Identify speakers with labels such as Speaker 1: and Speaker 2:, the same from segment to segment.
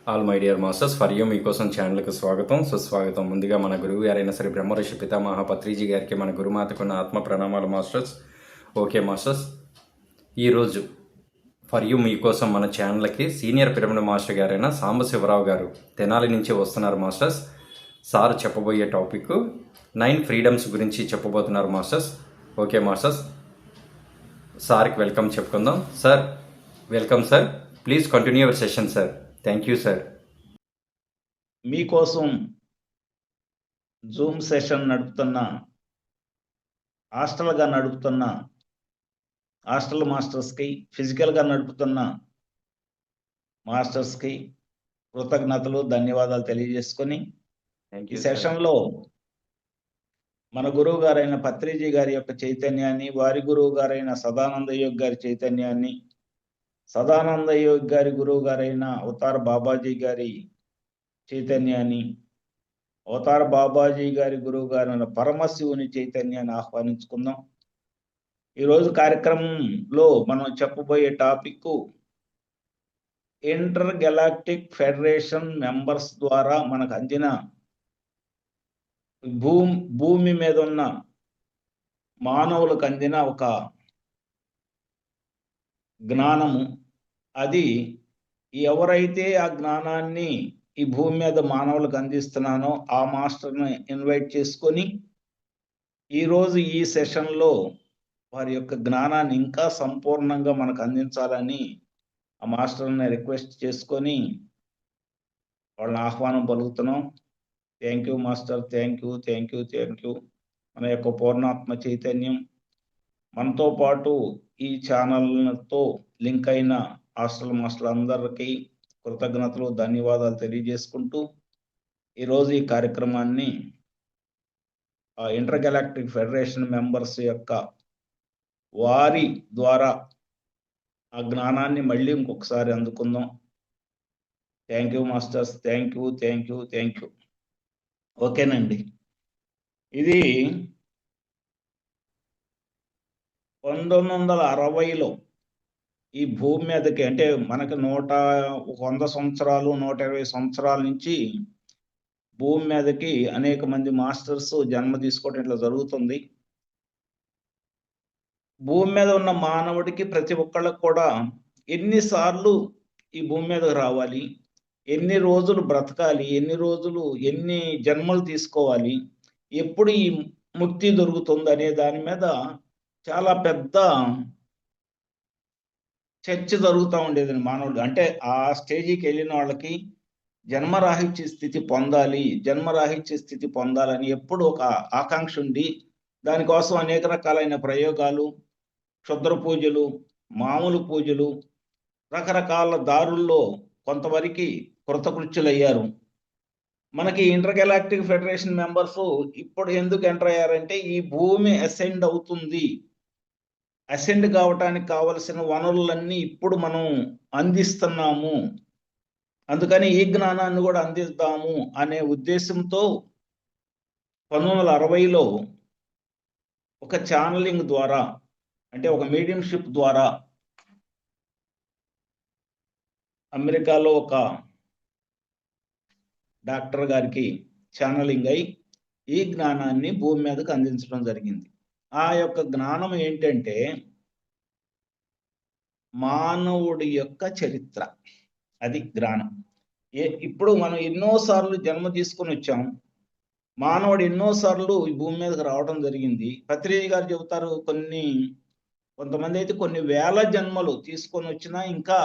Speaker 1: All my dear masters for you మీకోసం ఛానల్కి స్వాగతం సుస్వాగతం. ముందుగా మన గురువు గారైన శ్రీ బ్రహ్మర్షి పితామహ పత్రిజీ గారికి మన గురుమాతకున్న ఆత్మ ప్రణామాలు మాస్టర్స్. ఓకే మాస్టర్స్, ఈరోజు ఫర్ యూ మీకోసం మన ఛానల్కి సీనియర్ పిరమిడ్ మాస్టర్ గారైన సాంబశివరావు గారు తెనాలి నుంచి వస్తున్నారు మాస్టర్స్. సార్ చెప్పబోయే టాపిక్ 9 ఫ్రీడమ్స్ గురించి చెప్పబోతున్నారు మాస్టర్స్. ఓకే మాస్టర్స్, సార్కి వెల్కమ్ చెప్పుకుందాం. Sir welcome sir, please continue your session sir. Thank you sir.
Speaker 2: మీకోసం జూమ్ సెషన్ నడుపుతున్న హాస్టల్ మాస్టర్స్కి, ఫిజికల్గా నడుపుతున్న మాస్టర్స్కి కృతజ్ఞతలు, ధన్యవాదాలు తెలియజేసుకొని ఈ సెషన్లో మన గురువు గారైన పత్రిజీ గారి యొక్క చైతన్యాన్ని, వారి గురువు గారైన సదానంద యోగి గారి చైతన్యాన్ని, సదానంద యోగి గారి గురువు గారైన అవతార్ బాబాజీ గారి చైతన్యాన్ని, అవతార్ బాబాజీ గారి గురువు గారైన పరమశివుని చైతన్యాన్ని ఆహ్వానించుకుందాం. ఈరోజు కార్యక్రమంలో మనం చెప్పబోయే topic inter galactic federation members ద్వారా మనకు అందిన భూమి మీద ఉన్న మానవులకు అందిన ఒక జ్ఞానము. అది ఎవరైతే ఆ జ్ఞానాన్ని ఈ భూమి మీద మానవులకు అందిస్తున్నానో ఆ మాస్టర్ని ఇన్వైట్ చేసుకొని ఈరోజు ఈ సెషన్లో వారి యొక్క జ్ఞానాన్ని ఇంకా సంపూర్ణంగా మనకు అందించాలని ఆ మాస్టర్ని రిక్వెస్ట్ చేసుకొని వాళ్ళని ఆహ్వానం పలుకుతున్నాం. Thank you master, thank you, thank you, thank you. మన యొక్క పూర్ణాత్మ చైతన్యం మనతో పాటు ఈ ఛానల్తో లింక్ అయిన హాస్టల్ మాస్టర్లందరికీ కృతజ్ఞతలు, ధన్యవాదాలు తెలియజేసుకుంటూ ఈరోజు ఈ కార్యక్రమాన్ని ఇంటర్ గెలాక్టిక్ ఫెడరేషన్ మెంబర్స్ యొక్క వారి ద్వారా ఆ జ్ఞానాన్ని మళ్ళీ ఇంకొకసారి అందుకుందాం. Thank you masters, thank you, thank you, thank you. ఓకేనండి, ఇది 1960లో ఈ భూమి మీదకి, అంటే మనకి 100 సంవత్సరాలు 120 సంవత్సరాల నుంచి భూమి మీదకి అనేక మంది మాస్టర్స్ జన్మ తీసుకోవడం ఇట్లా జరుగుతుంది. భూమి మీద ఉన్న మానవుడికి ప్రతి ఒక్కళ్ళకి కూడా ఎన్నిసార్లు ఈ భూమి మీదకి రావాలి, ఎన్ని రోజులు బ్రతకాలి, ఎన్ని జన్మలు తీసుకోవాలి, ఎప్పుడు ఈ ముక్తి దొరుకుతుంది అనే దాని మీద చాలా పెద్ద చర్చ జరుగుతూ ఉండేది మానవుడు. అంటే ఆ స్టేజీకి వెళ్ళిన వాళ్ళకి జన్మరాహిత్య స్థితి పొందాలని ఎప్పుడు ఒక ఆకాంక్ష ఉండి దానికోసం అనేక రకాలైన ప్రయోగాలు, క్షుద్ర పూజలు, మామూలు పూజలు, రకరకాల దారుల్లో కొంతవరకు కృతకృత్యులయ్యారు. మనకి ఇంటర్ గెలాక్టిక్ ఫెడరేషన్ మెంబర్స్ ఇప్పుడు ఎందుకు ఎంటర్ అయ్యారంటే ఈ భూమి అసెండ్ కావటానికి కావలసిన వనరులన్నీ ఇప్పుడు మనం అందిస్తున్నాము, అందుకని ఈ జ్ఞానాన్ని కూడా అందిద్దాము అనే ఉద్దేశంతో 1960లో ఒక ఛానలింగ్ ద్వారా, అంటే ఒక మీడియంషిప్ ద్వారా అమెరికాలో ఒక డాక్టర్ గారికి ఛానలింగ్ అయి ఈ జ్ఞానాన్ని భూమి మీదకు అందించడం జరిగింది. ఆ యొక్క జ్ఞానం ఏంటంటే మానవుడి యొక్క చరిత్ర, అది జ్ఞానం. ఇప్పుడు మనం ఎన్నోసార్లు జన్మ తీసుకొని వచ్చాం, మానవుడు ఎన్నోసార్లు ఈ భూమి మీదకి రావడం జరిగింది. పత్రిజీ గారు చెబుతారు, కొంతమంది అయితే కొన్ని వేల జన్మలు తీసుకొని వచ్చినా ఇంకా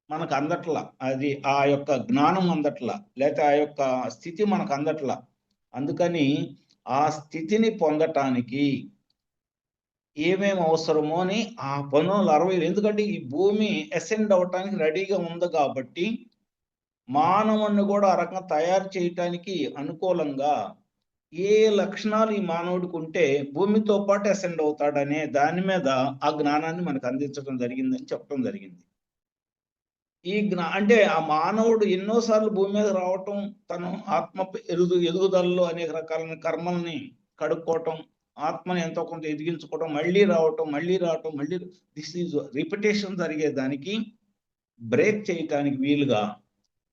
Speaker 2: మనకు అందట్లా, అది ఆ యొక్క జ్ఞానం అందట్లా, లేకపోతే ఆ యొక్క స్థితి మనకు అందట్లా. అందుకని ఆ స్థితిని పొందటానికి ఏమేమి అవసరమో అని ఆ 1960, ఎందుకంటే ఈ భూమి అసెండ్ అవటానికి రెడీగా ఉంది కాబట్టి మానవుణ్ణి కూడా ఆ రకంగా తయారు చేయటానికి అనుకూలంగా ఏ లక్షణాలు ఈ మానవుడికి ఉంటే భూమితో పాటు అసెండ్ అవుతాడనే దాని మీద ఆ జ్ఞానాన్ని మనకు అందించడం జరిగిందని చెప్పడం జరిగింది. అంటే ఆ మానవుడు ఎన్నోసార్లు భూమి మీద రావటం, తను ఆత్మ ఎదుగుదలలో అనేక రకాలైన కర్మల్ని కడుక్కోవటం, ఆత్మని ఎంతో కొంత ఎదిగించుకోవటం, మళ్ళీ రావటం, దిస్ ఈజ్ రిపిటేషన్ జరిగేదానికి బ్రేక్ చేయటానికి వీలుగా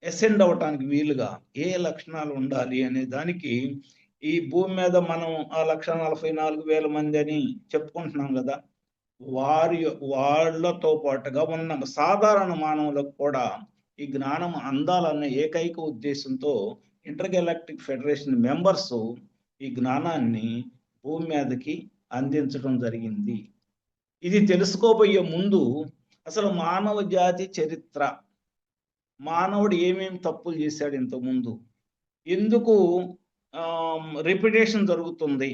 Speaker 2: అసెండ్ అవ్వటానికి వీలుగా ఏ లక్షణాలు ఉండాలి అనే దానికి ఈ భూమి మీద మనం ఆ 1,44,000 మంది అని చెప్పుకుంటున్నాం కదా, వాళ్ళతో పాటుగా ఉన్న సాధారణ మానవులకు కూడా ఈ జ్ఞానం అందాలన్న ఏకైక ఉద్దేశంతో ఇంటర్ గెలాక్టిక్ ఫెడరేషన్ మెంబర్స్ ఈ జ్ఞానాన్ని భూమి మీదకి అందించడం జరిగింది. ఇది తెలుసుకోబోయే ముందు అసలు మానవ జాతి చరిత్ర, మానవుడు ఏమేమి తప్పులు చేశాడు ఇంతకుముందు, ఎందుకు రిపిటేషన్ జరుగుతుంది,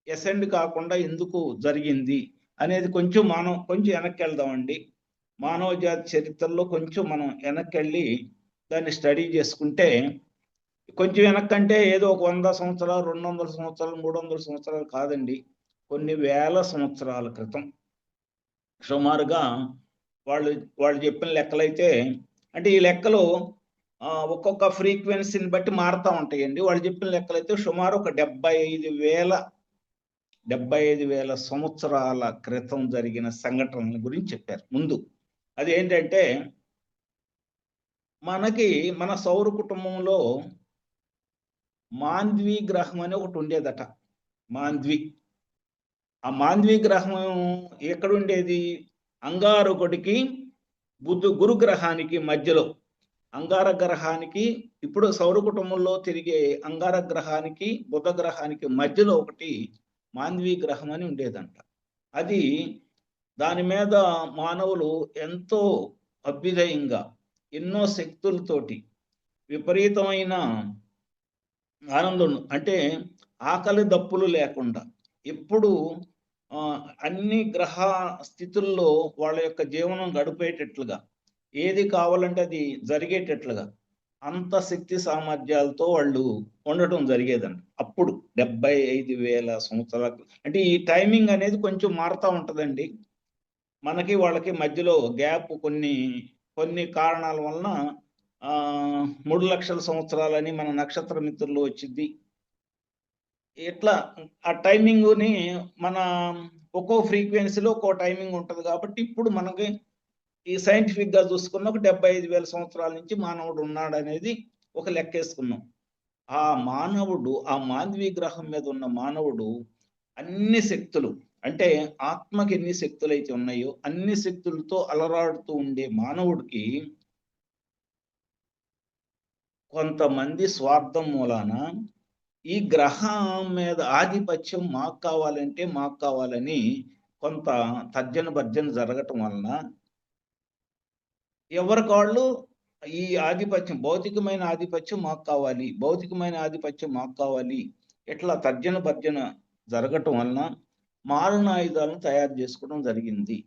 Speaker 2: ఎసెండ్ కాకుండా ఎందుకు జరిగింది అనేది కొంచెం వెనక్కి వెళ్దామండి. మానవ జాతి చరిత్రలో కొంచెం మనం వెనక్కి వెళ్ళి దాన్ని స్టడీ చేసుకుంటే, కొంచెం వెనక్కంటే ఏదో ఒక 100 సంవత్సరాలు, 200 సంవత్సరాలు, 300 సంవత్సరాలు కాదండి, కొన్ని వేల సంవత్సరాల క్రితం సుమారుగా వాళ్ళు చెప్పిన లెక్కలైతే, అంటే ఈ లెక్కలు ఒక్కొక్క ఫ్రీక్వెన్సీని బట్టి మారుతూ ఉంటాయండి. వాళ్ళు చెప్పిన లెక్కలైతే సుమారు ఒక 75,000 సంవత్సరాల క్రితం జరిగిన సంఘటనల గురించి చెప్పారు ముందు. అది ఏంటంటే, మన సౌర కుటుంబంలో మాంద్వి గ్రహం అని ఒకటి ఉండేదట. ఆ మాంద్వి గ్రహం ఎక్కడుండేది? అంగారకుడికి గురు గ్రహానికి మధ్యలో, అంగార గ్రహానికి, ఇప్పుడు సౌర కుటుంబంలో తిరిగే అంగార గ్రహానికి బుధ గ్రహానికి మధ్యలో ఒకటి మాంద్వి గ్రహం అని ఉండేదంట. అది దాని మీద మానవులు ఎంతో అభ్యుదయంగా ఎన్నో శక్తులతోటి విపరీతమైన ఆనందం, అంటే ఆకలి దప్పులు లేకుండా ఎప్పుడు అన్ని గ్రహ స్థితుల్లో వాళ్ళ యొక్క జీవనం గడిపేటట్లుగా, ఏది కావాలంటే అది జరిగేటట్లుగా అంత శక్తి సామర్థ్యాలతో వాళ్ళు ఉండటం జరిగేదంట. అప్పుడు 75,000 సంవత్సరాలు. అంటే ఈ టైమింగ్ అనేది కొంచెం మారుతూ ఉంటుందండి. మనకి వాళ్ళకి మధ్యలో గ్యాప్ కొన్ని కారణాల వలన 3 లక్షల సంవత్సరాలని మన నక్షత్ర మిత్రులు వచ్చింది. ఇట్లా ఆ టైమింగ్ని మన ఒక్కో ఫ్రీక్వెన్సీలో ఒక్కో టైమింగ్ ఉంటుంది. కాబట్టి ఇప్పుడు మనకి ఈ సైంటిఫిక్ గా చూసుకున్న ఒక 75,000 సంవత్సరాల నుంచి మానవుడు ఉన్నాడు అనేది ఒక లెక్కేసుకున్నాం. ఆ మానవుడు, ఆ మాంద్వి గ్రహం మీద ఉన్న మానవుడు అన్ని శక్తులు, అంటే ఆత్మకి ఎన్ని శక్తులు అయితే ఉన్నాయో అన్ని శక్తులతో అలరాడుతూ ఉండే మానవుడికి కొంతమంది స్వార్థం మూలాన ఈ గ్రహం మీద ఆధిపత్యం మాకు కావాలని కొంత తర్జన భర్జన జరగటం వలన ఎవరికాళ్ళు ఈ ఆధిపత్యం, భౌతికమైన ఆధిపత్యం మాకు కావాలి, ఇట్లా తర్జన భర్జన జరగటం వలన మారణాయుధాలను తయారు చేసుకోవడం జరిగింది.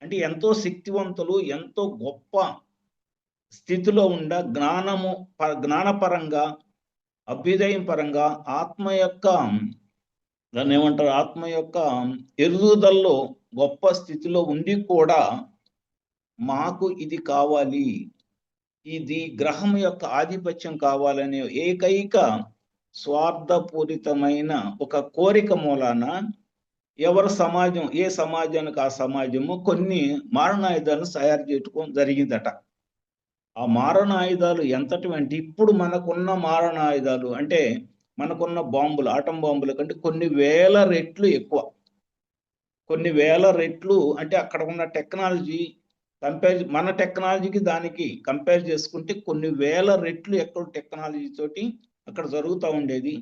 Speaker 2: అంటే ఎంతో శక్తివంతులు, ఎంతో గొప్ప స్థితిలో ఉండ జ్ఞానపరంగా, అభ్యుదయం పరంగా, ఆత్మ యొక్క ఎదుగుదలలో గొప్ప స్థితిలో ఉండి కూడా మాకు ఇది కావాలి, ఇది గ్రహం యొక్క ఆధిపత్యం కావాలనే ఏకైక స్వార్థపూరితమైన ఒక కోరిక మూలాన ఏ సమాజానికి ఆ సమాజము కొన్ని మారణాయుధాలను తయారు చేసుకోవడం జరిగిందట. ఆ మారణాయుధాలు ఎంతటి అంటే, ఇప్పుడు మనకున్న మారణాయుధాలు అంటే మనకున్న బాంబులు, ఆటం బాంబుల కంటే కొన్ని వేల రెట్లు ఎక్కువ. కొన్ని వేల రెట్లు అంటే అక్కడ ఉన్న టెక్నాలజీ మన టెక్నాలజీకి దానికి కంపేర్ చేసుకుంటే కొన్ని వేల రెట్లు ఎక్కువ టెక్నాలజీ తోటి అక్కడ జరుగుతూ ఉండేది.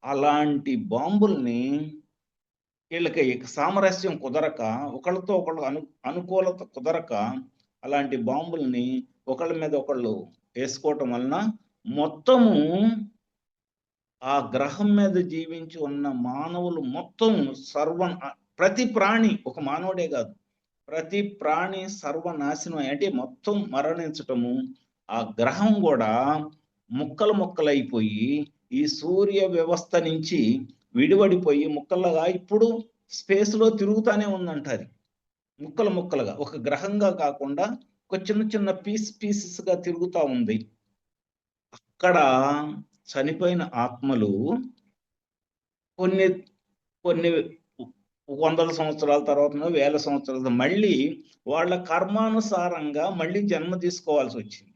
Speaker 2: అలాంటి బాంబుల్ని వీళ్ళకి సామరస్యం కుదరక, ఒకళ్ళతో ఒకళ్ళు అనుకూలత కుదరక అలాంటి బాంబుల్ని ఒకళ్ళ మీద ఒకళ్ళు వేసుకోవటం వలన మొత్తము ఆ గ్రహం మీద జీవించి ఉన్న మానవులు మొత్తం ప్రతి ప్రాణి, ఒక మానవుడే కాదు, ప్రతి ప్రాణి సర్వనాశనం, అంటే మొత్తం మరణించటము. ఆ గ్రహం కూడా ముక్కలైపోయి ఈ సూర్య వ్యవస్థ నుంచి విడివడిపోయి ముక్కలుగా ఇప్పుడు స్పేస్లో తిరుగుతానే ఉందంటారు. ముక్కలుగా ఒక గ్రహంగా కాకుండా ఒక చిన్న పీసెస్గా తిరుగుతూ ఉంది. అక్కడ చనిపోయిన ఆత్మలు కొన్ని వందల సంవత్సరాల తర్వాత, వేల సంవత్సరాల మళ్ళీ వాళ్ళ కర్మానుసారంగా మళ్ళీ జన్మ తీసుకోవాల్సి వచ్చింది.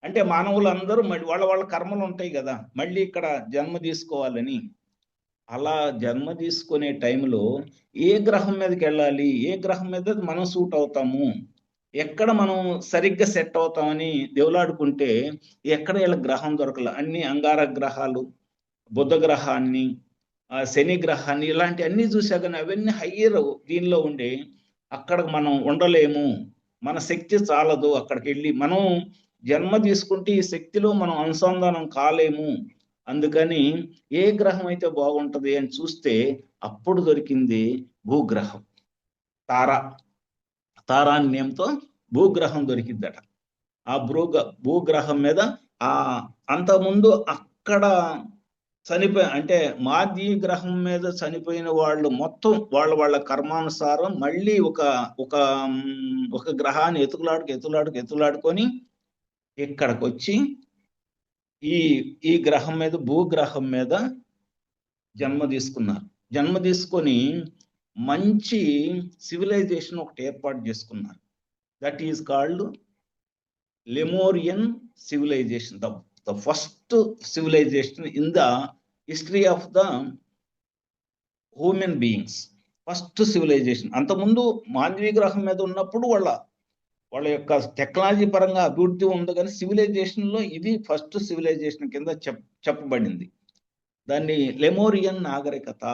Speaker 2: అంటే మానవులందరూ వాళ్ళ వాళ్ళ కర్మలు ఉంటాయి కదా, మళ్ళీ ఇక్కడ జన్మ తీసుకోవాలని. అలా జన్మ తీసుకునే టైంలో ఏ గ్రహం మీదకి వెళ్ళాలి, ఏ గ్రహం మీద మనం సూట్ అవుతాము, ఎక్కడ మనం సరిగ్గా సెట్ అవుతామని దేవులాడుకుంటే ఎక్కడ వీళ్ళ గ్రహం దొరకలే. అన్ని అంగార గ్రహాలు, బుధ గ్రహాన్ని, శని గ్రహాన్ని, ఇలాంటి అన్ని చూసా కానీ అవన్నీ హయ్యర్ దీనిలో ఉండే అక్కడ మనం ఉండలేము, మన శక్తి చాలదు, అక్కడికి వెళ్ళి మనం జన్మ తీసుకుంటే ఈ శక్తిలో మనం అనుసంధానం కాలేము. అందుకని ఏ గ్రహం అయితే బాగుంటది అని చూస్తే అప్పుడు దొరికింది భూగ్రహం. తారా అని నేమ్తో భూగ్రహం దొరికిద్దట. ఆ భూగ్రహం మీద అంతకుముందు అక్కడ అంటే మాది గ్రహం మీద చనిపోయిన వాళ్ళు మొత్తం వాళ్ళ కర్మానుసారం మళ్ళీ ఒక గ్రహాన్ని ఎతులాడుకొని ఇక్కడికి వచ్చి ఈ గ్రహం మీద, భూగ్రహం మీద జన్మ తీసుకున్నారు. జన్మ తీసుకొని మంచి సివిలైజేషన్ ఒకటి ఏర్పాటు చేసుకున్నారు. That is called Lemurian civilization, the first civilization in the history of the human beings. First civilization. అంతకుముందు మాంద్వి గ్రహం మీద ఉన్నప్పుడు వాళ్ళ యొక్క టెక్నాలజీ పరంగా అభివృద్ధి ఉంది, కానీ సివిలైజేషన్ లో ఇది ఫస్ట్ సివిలైజేషన్ కింద చెప్పబడింది. దాన్ని లెమోరియన్ నాగరికత.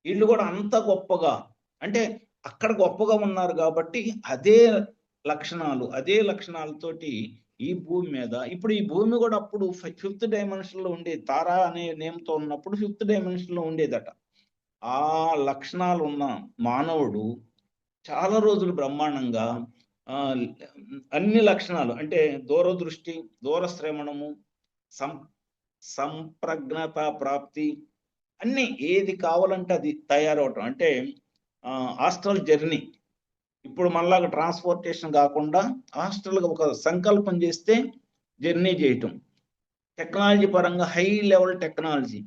Speaker 2: వీళ్ళు కూడా అంత గొప్పగా, అంటే అక్కడ గొప్పగా ఉన్నారు కాబట్టి అదే లక్షణాలతోటి ఈ భూమి మీద, ఇప్పుడు ఈ భూమి కూడా అప్పుడు 5th డైమెన్షన్ లో ఉండేది. తారా అనే నేమ్తో ఉన్నప్పుడు 5th డైమెన్షన్ లో ఉండేదట. ఆ లక్షణాలు ఉన్న మానవుడు చాలా రోజులు బ్రహ్మాండంగా అన్ని లక్షణాలు, అంటే దూరదృష్టి, దూరశ్రవణము, సంప్రజ్ఞత ప్రాప్తి, అన్ని ఏది కావాలంటే అది తయారవటం. అంటే హాస్టల్ జర్నీ, ఇప్పుడు మనలాగా ట్రాన్స్పోర్టేషన్ కాకుండా హాస్టల్గా ఒక సంకల్పం చేస్తే జర్నీ చేయటం, టెక్నాలజీ పరంగా హై లెవెల్ టెక్నాలజీ,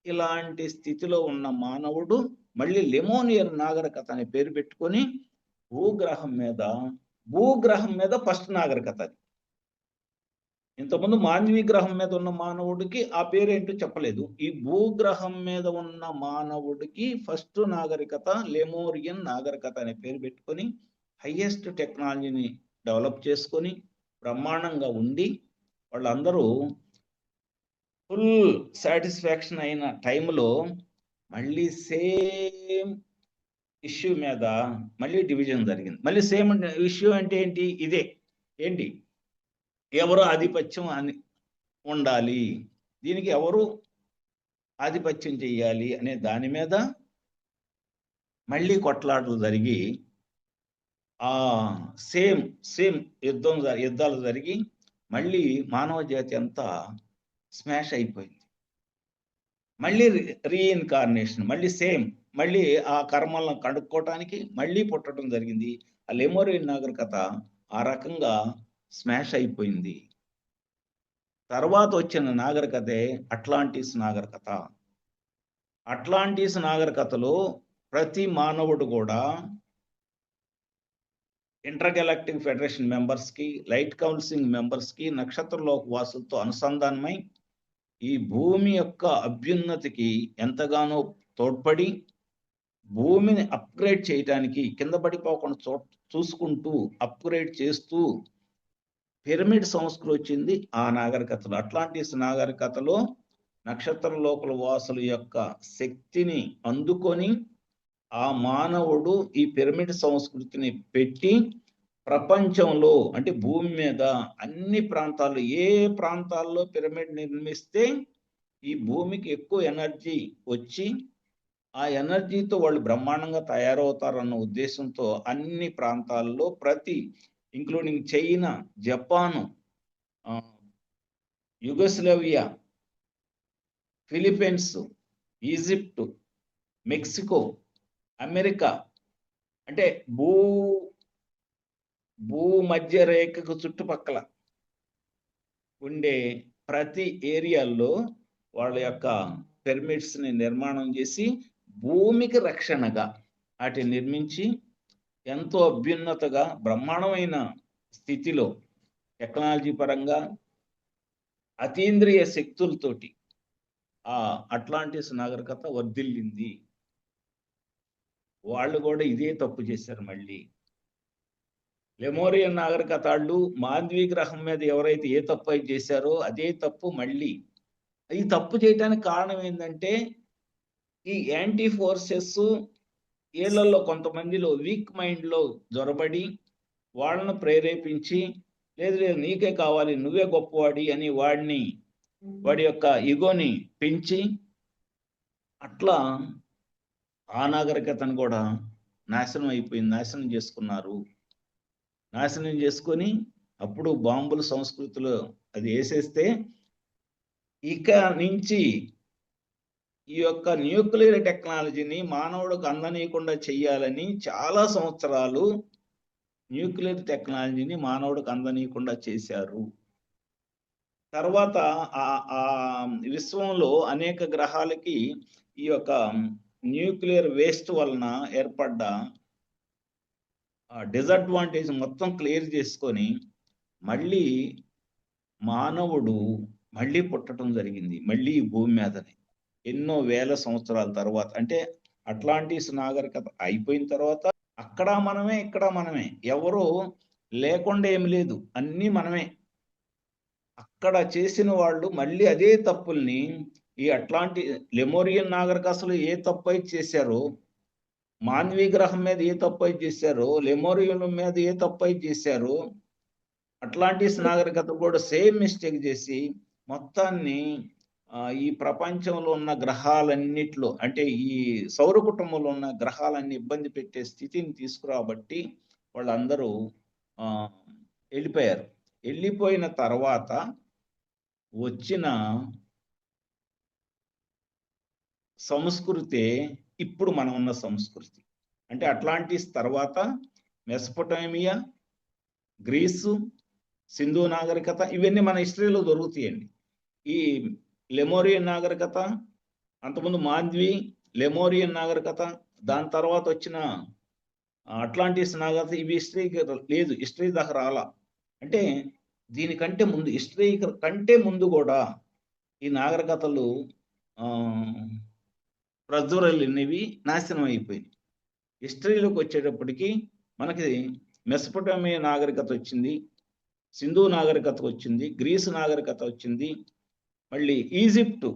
Speaker 2: ఇలాంటి స్థితిలో ఉన్న మానవుడు మళ్ళీ లెమోనియన్ నాగరికత అనే పేరు పెట్టుకొని భూగ్రహం మీద ఫస్ట్ నాగరికత అది. ఇంతకుముందు మాంద్వి గ్రహం మీద ఉన్న మానవుడికి ఆ పేరేంటో చెప్పలేదు. ఈ భూగ్రహం మీద ఉన్న మానవుడికి ఫస్ట్ నాగరికత లెమోరియన్ నాగరికత అనే పేరు పెట్టుకొని హైయెస్ట్ టెక్నాలజీని డెవలప్ చేసుకొని బ్రహ్మాండంగా ఉండి వాళ్ళందరూ ఫుల్ సాటిస్ఫాక్షన్ అయిన టైంలో మళ్ళీ సేమ్ ఇష్యూ మీద మళ్ళీ డివిజన్ జరిగింది. మళ్ళీ సేమ్ ఇష్యూ అంటే ఏంటి? ఇదే ఏంటి, ఎవరు ఆధిపత్యం అని ఉండాలి, దీనికి ఎవరు ఆధిపత్యం చెయ్యాలి అనే దాని మీద మళ్ళీ కొట్లాటలు జరిగి సేమ్ యుద్ధాలు జరిగి మళ్ళీ మానవ జాతి అంతా స్మాష్ అయిపోయింది. మళ్ళీ రీఇన్కార్నేషన్, మళ్ళీ ఆ కర్మలను కడుక్కోవటానికి మళ్ళీ పుట్టడం జరిగింది. ఆ లెమోరియన్ నాగరికత ఆ రకంగా స్మాష్ అయిపోయింది. తర్వాత వచ్చిన నాగరికతే అట్లాంటిస్ నాగరికత. అట్లాంటిస్ నాగరికతలో ప్రతి మానవుడు కూడా ఇంటర్గెలాక్టిక్ ఫెడరేషన్ మెంబర్స్కి, లైట్ కౌన్సిలింగ్ మెంబర్స్కి, నక్షత్రలోక వాసులతో అనుసంధానమై ఈ భూమి యొక్క అభ్యున్నతికి ఎంతగానో తోడ్పడి భూమిని అప్గ్రేడ్ చేయడానికి, కింద పడిపోకుండా చూసుకుంటూ అప్గ్రేడ్ చేస్తూ పిరమిడ్ సంస్కృతి వచ్చింది ఆ నాగరికతలో. అట్లాంటిస్ నాగరికతలో నక్షత్ర లోకల వాసుల యొక్క శక్తిని అందుకొని ఆ మానవుడు ఈ పిరమిడ్ సంస్కృతిని పెట్టి ప్రపంచంలో, అంటే భూమి మీద అన్ని ప్రాంతాల్లో, ఏ ప్రాంతాల్లో పిరమిడ్ నిర్మిస్తే ఈ భూమికి ఎక్కువ ఎనర్జీ వచ్చి ఆ ఎనర్జీతో వాళ్ళు బ్రహ్మాండంగా తయారవుతారన్న ఉద్దేశంతో అన్ని ప్రాంతాల్లో including China, Japan, Yugoslavia, Philippines, Egypt, Mexico, America, అంటే భూమధ్య రేఖకు చుట్టుపక్కల ఉండే ప్రతి ఏరియాల్లో వాళ్ళ యొక్క పిరమిడ్స్ ని నిర్మాణం చేసి భూమికి రక్షణగా వాటిని నిర్మించి ఎంతో అభ్యున్నతగా బ్రహ్మాండమైన స్థితిలో టెక్నాలజీ పరంగా అతీంద్రియ శక్తులతోటి ఆ అట్లాంటిస్ నాగరికత వర్ధిల్లింది. వాళ్ళు కూడా ఇదే తప్పు చేశారు మళ్ళీ. లెమోరియన్ నాగరికత వాళ్ళు మాంద్వి గ్రహం మీద ఎవరైతే ఏ తప్పు అయితే చేశారో అదే తప్పు మళ్ళీ. ఈ తప్పు చేయడానికి కారణం ఏంటంటే ఈ యాంటీ ఫోర్సెస్ వీళ్ళల్లో కొంతమందిలో వీక్ మైండ్లో జొరబడి వాళ్ళను ప్రేరేపించి లేదు లేదు నీకే కావాలి నువ్వే గొప్పవాడి అని వాడి యొక్క ఇగోని పెంచి అట్లా ఆ నాగరికతను కూడా నాశనం చేసుకున్నారు. నాశనం చేసుకొని అప్పుడు బాంబుల సంస్కృతిలో అది వేసేస్తే ఇక నుంచి ఈ యొక్క న్యూక్లియర్ టెక్నాలజీని మానవుడికి అందనీయకుండా చెయ్యాలని చాలా సంవత్సరాలు న్యూక్లియర్ టెక్నాలజీని మానవుడికి అందనీయకుండా చేశారు. తర్వాత ఆ విశ్వంలో అనేక గ్రహాలకి ఈ యొక్క న్యూక్లియర్ వేస్ట్ వలన ఏర్పడ్డ డిసడ్వాంటేజ్ మొత్తం క్లియర్ చేసుకొని మళ్ళీ మానవుడు మళ్ళీ పుట్టడం జరిగింది. మళ్ళీ ఈ భూమి మీదనే ఎన్నో వేల సంవత్సరాల తర్వాత, అంటే అట్లాంటిస్ నాగరికత అయిపోయిన తర్వాత అక్కడ మనమే ఇక్కడ మనమే, ఎవరు లేకుండా ఏమి లేదు, అన్నీ మనమే. అక్కడ చేసిన వాళ్ళు మళ్ళీ అదే తప్పుల్ని ఈ లెమోరియన్ నాగరిక అసలు ఏ తప్పు అయితే చేశారో, మాన్వీ గ్రహం మీద ఏ తప్పు అయితే చేశారో, లెమోరియన్ మీద ఏ తప్పు అయితే చేశారో, అట్లాంటిస్ నాగరికత కూడా సేమ్ మిస్టేక్ చేసి మొత్తాన్ని ఈ ప్రపంచంలో ఉన్న గ్రహాలన్నిట్లో, అంటే ఈ సౌర కుటుంబంలో ఉన్న గ్రహాలన్నీ ఇబ్బంది పెట్టే స్థితిని తీసుకురాబట్టి వాళ్ళందరూ వెళ్ళిపోయారు. వెళ్ళిపోయిన తర్వాత వచ్చిన సంస్కృతే ఇప్పుడు మనం ఉన్న సంస్కృతి. అంటే అట్లాంటిస్ తర్వాత మెసొపొటేమియా, గ్రీసు, సింధు నాగరికత ఇవన్నీ మన హిస్టరీలో దొరుకుతాయండి. ఈ లెమోరియన్ నాగరికత, అంతకుముందు మాంద్వి, లెమోరియన్ నాగరికత, దాని తర్వాత వచ్చిన అట్లాంటిస్ నాగరికత, ఇవి హిస్టరీకి లేదు, హిస్టరీ దాకా రాలా. అంటే దీనికంటే ముందు, హిస్టరీ కంటే ముందు కూడా ఈ నాగరికతలు ప్రజ్వరలినవి నాశనం అయిపోయింది. హిస్టరీలోకి వచ్చేటప్పటికి మనకి మెసొపొటేమియా నాగరికత వచ్చింది, సింధు నాగరికత వచ్చింది, గ్రీసు నాగరికత వచ్చింది, మళ్ళీ ఈజిప్టు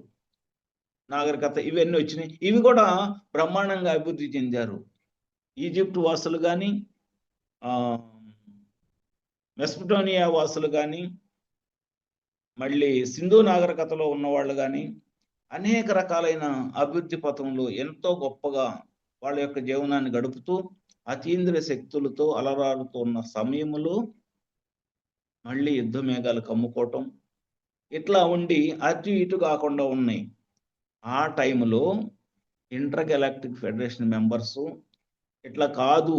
Speaker 2: నాగరికత, ఇవన్నీ వచ్చినాయి. ఇవి కూడా బ్రహ్మాండంగా అభివృద్ధి చెందారు. ఈజిప్టు వాసులు కానీ, మెసొపొటేమియా వాసులు కానీ, మళ్ళీ సింధు నాగరికతలో ఉన్నవాళ్ళు కానీ అనేక రకాలైన అభివృద్ధి పథంలో ఎంతో గొప్పగా వాళ్ళ యొక్క జీవనాన్ని గడుపుతూ అతీంద్రియ శక్తులతో అలరారుతూ ఉన్న సమయంలో మళ్ళీ యుద్ధ మేఘాలు కమ్ముకోవటం ఇట్లా ఉండి అటు ఇటు కాకుండా ఉన్నాయి. ఆ టైంలో ఇంటర్ గెలాక్టిక్ ఫెడరేషన్ మెంబర్స్ ఇట్లా కాదు,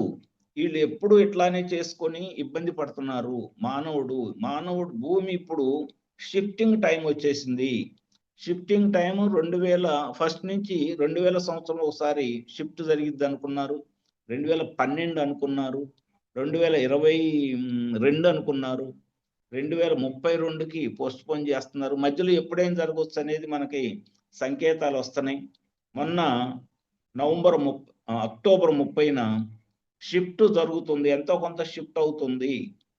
Speaker 2: వీళ్ళు ఎప్పుడు ఇట్లానే చేసుకొని ఇబ్బంది పడుతున్నారు, మానవుడు భూమి ఇప్పుడు షిఫ్టింగ్ టైం వచ్చేసింది. షిఫ్టింగ్ టైం 2001 నుంచి 2000 సంవత్సరం ఒకసారి షిఫ్ట్ జరిగిద్ది అనుకున్నారు, 2012 అనుకున్నారు, 2022 అనుకున్నారు, 2032కి పోస్ట్ పోన్ చేస్తున్నారు. మధ్యలో ఎప్పుడైనా జరగవచ్చు అనేది మనకి సంకేతాలు వస్తున్నాయి. మొన్న అక్టోబర్ 30న షిఫ్ట్ జరుగుతుంది, ఎంతో కొంత షిఫ్ట్ అవుతుంది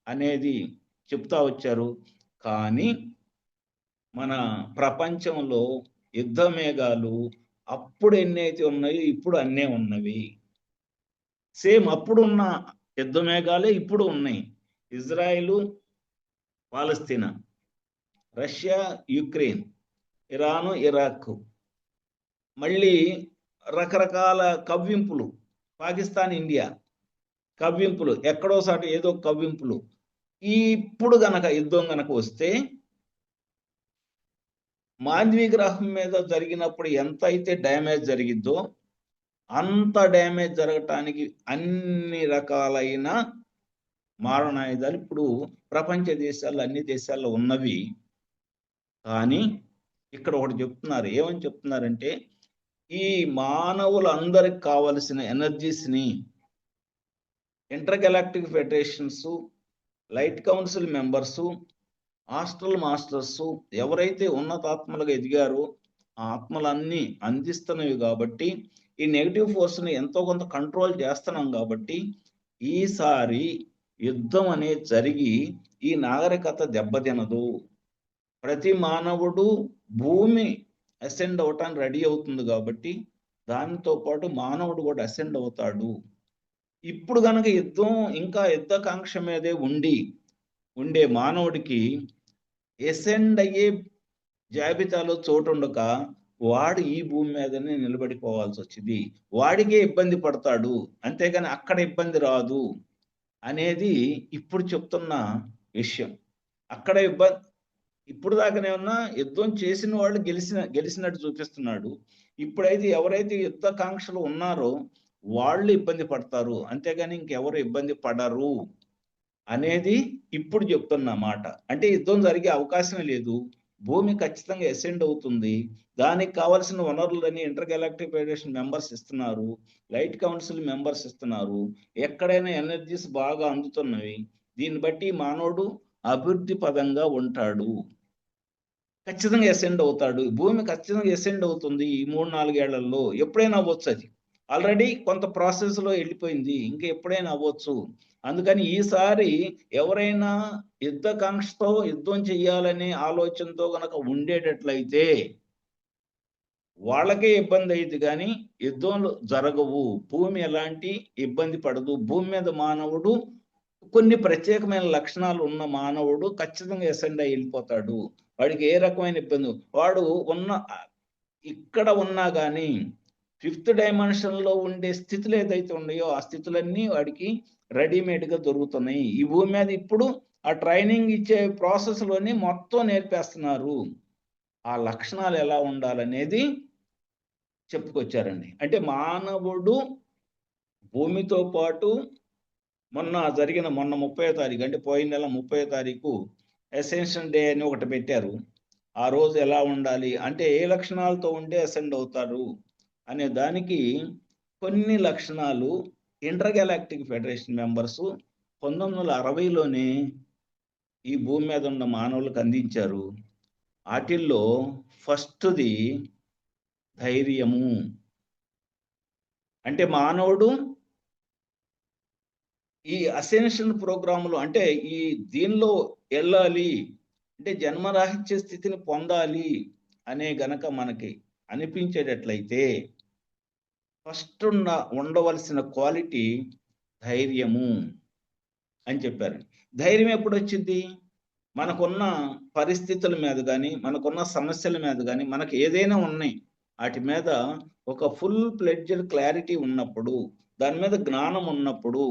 Speaker 2: అనేది చెప్తా వచ్చారు. కానీ మన ప్రపంచంలో యుద్ధ మేఘాలు అప్పుడు ఎన్నైతే ఉన్నాయో ఇప్పుడు అన్నే ఉన్నవి. సేమ్ అప్పుడున్న యుద్ధ మేఘాలే ఇప్పుడు ఉన్నాయి. ఇజ్రాయిలు, పాలస్తీనా, రష్యా, యుక్రెయిన్, ఇరాను, ఇరాక్, మళ్ళీ రకరకాల కవ్వింపులు, పాకిస్తాన్, ఇండియా కవ్వింపులు, ఎక్కడోసారి ఏదో కవ్వింపులు. ఇప్పుడు గనక యుద్ధం గనక వస్తే మాంద్వి గ్రహం మీద జరిగినప్పుడు ఎంత అయితే డ్యామేజ్ జరిగిద్దో అంత డ్యామేజ్ జరగటానికి అన్ని రకాలైన మారణాయుధాలు ఇప్పుడు ప్రపంచ దేశాల్లో, అన్ని దేశాల్లో ఉన్నవి. కానీ ఇక్కడ ఒకటి చెప్తున్నారు, ఏమని చెప్తున్నారంటే ఈ మానవులందరికి కావలసిన ఎనర్జీస్ని intergalactic federations light council members, astral masters ఎవరైతే ఉన్నతాత్మలుగా ఎదిగారో ఆ ఆత్మలన్నీ అందిస్తున్నవి కాబట్టి ఈ నెగిటివ్ ఫోర్స్ని ఎంతో కొంత కంట్రోల్ చేస్తున్నాం కాబట్టి ఈసారి యుద్ధం అనేది జరిగి ఈ నాగరికత దెబ్బతినదు. ప్రతి మానవుడు భూమి అసెండ్ అవటానికి రెడీ అవుతుంది కాబట్టి దానితో పాటు మానవుడు కూడా అసెండ్ అవుతాడు. ఇప్పుడు కనుక యుద్ధం ఇంకా యుద్ధకాంక్ష మీదే ఉండే మానవుడికి ఎసెండ్ అయ్యే జాబితాలో చోటు ఉండక వాడు ఈ భూమి మీదనే నిలబడిపోవాల్సి వచ్చింది. వాడికే ఇబ్బంది పడతాడు, అంతేగాని అక్కడ ఇబ్బంది రాదు అనేది ఇప్పుడు చెప్తున్న విషయం. అక్కడ ఇప్పుడు దాకానేమన్నా యుద్ధం చేసిన వాళ్ళు గెలిచినట్టు చూపిస్తున్నాడు. ఇప్పుడైతే ఎవరైతే యుద్ధకాంక్షలు ఉన్నారో వాళ్ళు ఇబ్బంది పడతారు, అంతేగాని ఇంకెవరు ఇబ్బంది పడరు అనేది ఇప్పుడు చెప్తున్న మాట. అంటే యుద్ధం జరిగే అవకాశమే లేదు. భూమి ఖచ్చితంగా అసెండ్ అవుతుంది. దానికి కావాల్సిన వనరులని ఇంటర్ గెలాక్టిక్ ఫెడరేషన్ మెంబర్స్ ఇస్తున్నారు, లైట్ కౌన్సిల్ మెంబర్స్ ఇస్తున్నారు. ఎక్కడైనా ఎనర్జీస్ బాగా అందుతున్నవి. దీన్ని బట్టి మానవుడు అభివృద్ధి పదంగా ఉంటాడు, ఖచ్చితంగా అసెండ్ అవుతాడు. భూమి ఖచ్చితంగా అసెండ్ అవుతుంది ఈ 3-4 ఏళ్లలో. ఎప్పుడైనా అవ్వచ్చు. అది ఆల్రెడీ కొంత ప్రాసెస్లో వెళ్ళిపోయింది, ఇంకా ఎప్పుడైనా అవ్వచ్చు. అందుకని ఈసారి ఎవరైనా యుద్ధకాంక్షతో యుద్ధం చెయ్యాలనే ఆలోచనతో గనక ఉండేటట్లయితే వాళ్ళకే ఇబ్బంది అయ్యింది, కానీ యుద్ధంలో జరగవు. భూమి ఎలాంటి ఇబ్బంది పడదు. భూమి మీద మానవుడు కొన్ని ప్రత్యేకమైన లక్షణాలు ఉన్న మానవుడు ఖచ్చితంగా అసెండ్ అయ్యి వెళ్ళిపోతాడు. వాడికి ఏ రకమైన ఇబ్బంది వాడు ఇక్కడ ఉన్నా కానీ 5th డైమెన్షన్లో ఉండే స్థితులు ఏదైతే ఉన్నాయో ఆ స్థితులన్నీ వాడికి రెడీమేడ్గా దొరుకుతున్నాయి. ఈ భూమి మీద ఇప్పుడు ఆ ట్రైనింగ్ ఇచ్చే ప్రాసెస్లోని మొత్తం నేర్పేస్తున్నారు. ఆ లక్షణాలు ఎలా ఉండాలనేది చెప్పుకొచ్చారండి. అంటే మానవుడు భూమితో పాటు మొన్న 30వ తారీఖు, అంటే పోయిన నెల 30వ తారీఖు అసెన్షన్ డే అని ఒకటి పెట్టారు. ఆ రోజు ఎలా ఉండాలి అంటే ఏ లక్షణాలతో ఉంటే అసెండ్ అవుతారు అనే దానికి కొన్ని లక్షణాలు ఇంటర్ గెలాక్టిక్ ఫెడరేషన్ మెంబర్స్ 1960లోనే ఈ భూమి మీద ఉన్న మానవులకు అందించారు. వాటిల్లో ఫస్ట్ది ధైర్యము. అంటే మానవుడు ఈ అసెన్షన్ ప్రోగ్రాంలో అంటే ఈ దీనిలో వెళ్ళాలి అంటే జన్మరాహిత్య స్థితిని పొందాలి అనే గనక మనకి అనిపించేటట్లయితే ఫస్ట్ ఉండవలసిన క్వాలిటీ ధైర్యము అని చెప్పారు. ధైర్యం ఎప్పుడు వచ్చింది? మనకున్న పరిస్థితుల మీద కానీ మనకున్న సమస్యల మీద కానీ మనకు ఏదైనా ఉన్నాయి వాటి మీద ఒక ఫుల్ ఫ్లెడ్జ్డ్ క్లారిటీ ఉన్నప్పుడు, దాని మీద జ్ఞానం ఉన్నప్పుడు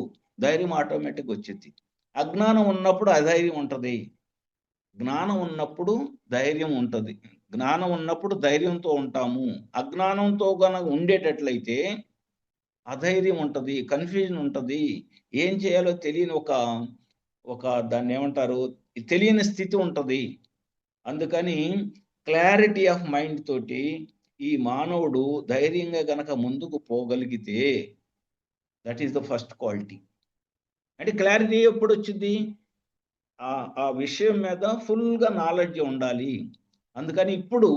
Speaker 2: ధైర్యం ఆటోమేటిక్ వచ్చింది. అజ్ఞానం ఉన్నప్పుడు అధైర్యం ఉంటుంది, జ్ఞానం ఉన్నప్పుడు ధైర్యం ఉంటుంది. జ్ఞానం ఉన్నప్పుడు ధైర్యంతో ఉంటాము. అజ్ఞానంతో కనుక ఉండేటట్లయితే అధైర్యం ఉంటుంది, కన్ఫ్యూజన్ ఉంటుంది, ఏం చేయాలో తెలియని ఒక దాన్ని ఏమంటారు తెలియని స్థితి ఉంటుంది. అందుకని క్లారిటీ ఆఫ్ మైండ్ తోటి ఈ మానవుడు ధైర్యంగా గనక ముందుకు పోగలిగితే that is the first quality. అంటే క్లారిటీ ఎప్పుడు వచ్చింది? ఆ విషయం మీద ఫుల్గా నాలెడ్జ్ ఉండాలి. అందుకని ఇప్పుడు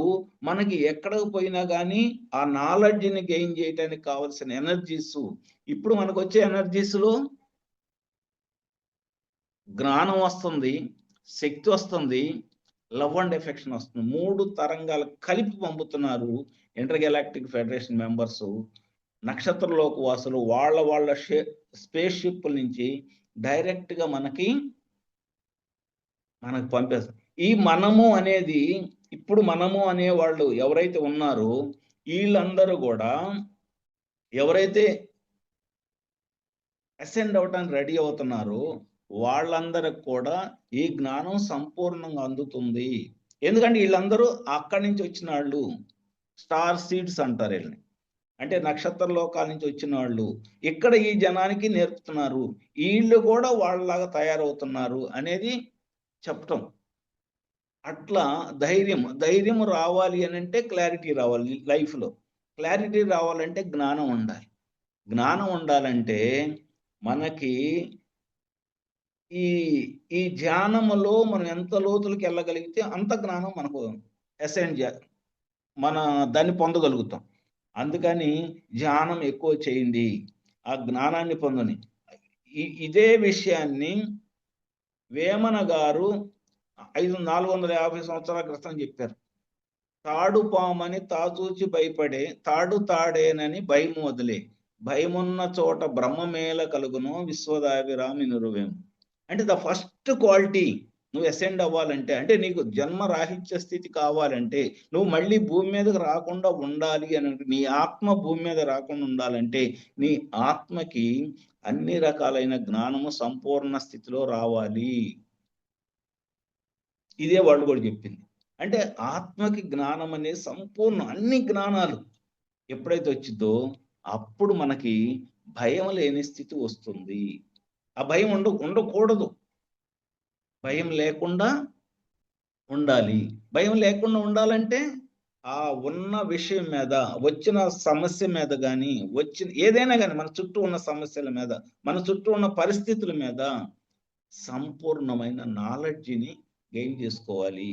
Speaker 2: మనకి ఎక్కడికి పోయినా కానీ ఆ నాలెడ్జ్ని గెయిన్ చేయడానికి కావాల్సిన ఎనర్జీస్, ఇప్పుడు మనకు వచ్చే ఎనర్జీస్లో జ్ఞానం వస్తుంది, శక్తి వస్తుంది, లవ్ అండ్ ఎఫెక్షన్ వస్తుంది. 3 తరంగాలు కలిపి పంపుతున్నారు ఇంటర్ గెలాక్టిక్ ఫెడరేషన్ మెంబర్స్. నక్షత్రలోక వాసులు వాళ్ళ స్పేస్ షిప్ నుంచి డైరెక్ట్గా మనకి పంపేస్తారు. ఈ మనము అనేది ఇప్పుడు మనము అనే వాళ్ళు ఎవరైతే ఉన్నారో వీళ్ళందరూ కూడా ఎవరైతే అసెండ్ అవడానికి రెడీ అవుతున్నారో వాళ్ళందరికి కూడా ఈ జ్ఞానం సంపూర్ణంగా అందుతుంది. ఎందుకంటే వీళ్ళందరూ అక్కడి నుంచి వచ్చిన వాళ్ళు, స్టార్ సీడ్స్ అంటారు వీళ్ళని. అంటే నక్షత్ర లోకాల నుంచి వచ్చిన వాళ్ళు ఇక్కడ ఈ జనానికి నేర్పుతున్నారు. వీళ్ళు కూడా వాళ్ళలాగా తయారవుతున్నారు అనేది చెప్పటం. అట్లా ధైర్యం రావాలి అని అంటే క్లారిటీ రావాలి. లైఫ్లో క్లారిటీ రావాలంటే జ్ఞానం ఉండాలి. జ్ఞానం ఉండాలంటే మనకి ఈ ఈ ధ్యానములో మనం ఎంత లోతులకి వెళ్ళగలిగితే అంత జ్ఞానం మనకు అసెండ్ మన దాన్ని పొందగలుగుతాం. అందుకని ధ్యానం ఎక్కువ చేయండి, ఆ జ్ఞానాన్ని పొందని. ఇదే విషయాన్ని వేమన గారు 450 సంవత్సరాల క్రితం చెప్పారు. తాడు పామని తాచూచి భయపడే తాడు తాడేనని భయము వదిలే, భయమున్న చోట బ్రహ్మమేల కలుగును విశ్వదాభిరామి నిరువేము. అంటే ద ఫస్ట్ క్వాలిటీ నువ్వు అసెండ్ అవ్వాలంటే, అంటే నీకు జన్మ రాహిత్య స్థితి కావాలంటే, నువ్వు మళ్ళీ భూమి మీదకి రాకుండా ఉండాలి అని, నీ ఆత్మ భూమి మీద రాకుండా ఉండాలంటే నీ ఆత్మకి అన్ని రకాలైన జ్ఞానము సంపూర్ణ స్థితిలో రావాలి. ఇదే వాళ్ళు కూడా చెప్పింది. అంటే ఆత్మకి జ్ఞానం అనేది సంపూర్ణ అన్ని జ్ఞానాలు ఎప్పుడైతే వచ్చిందో అప్పుడు మనకి భయం లేని స్థితి వస్తుంది. ఆ భయం ఉండకూడదు, భయం లేకుండా ఉండాలి. భయం లేకుండా ఉండాలంటే ఆ ఉన్న విషయం మీద, వచ్చిన సమస్య మీద కానీ, ఏదైనా కానీ, మన చుట్టూ ఉన్న సమస్యల మీద, మన చుట్టూ ఉన్న పరిస్థితుల మీద సంపూర్ణమైన నాలెడ్జిని గెయిన్ చేసుకోవాలి.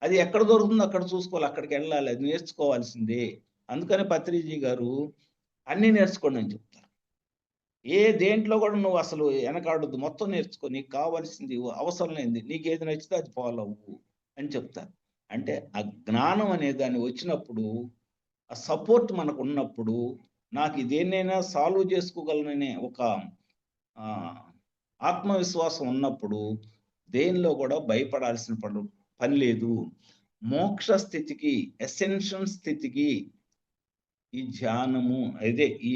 Speaker 2: అది ఎక్కడ దొరుకుతుందో అక్కడ చూసుకోవాలి, అక్కడికి వెళ్ళాలి, అది నేర్చుకోవాల్సిందే. అందుకని పత్రిజీ గారు అన్నీ నేర్చుకోండి అని చెప్తారు. దేంట్లో కూడా నువ్వు అసలు వెనకాడద్దు, మొత్తం నేర్చుకో, నీకు కావాల్సింది, అవసరం లేనిది, నీకు ఏది నచ్చితే అది ఫాలో అవ్వు అని చెప్తారు. అంటే ఆ జ్ఞానం అనే దాన్ని వచ్చినప్పుడు, ఆ సపోర్ట్ మనకు ఉన్నప్పుడు, నాకు దేన్నైనా సాల్వ్ చేసుకోగలననే ఒక ఆత్మవిశ్వాసం ఉన్నప్పుడు దేనిలో కూడా భయపడాల్సిన పని లేదు. మోక్ష స్థితికి, ఎసెన్షియల్ స్థితికి ఈ ధ్యానము, అదే ఈ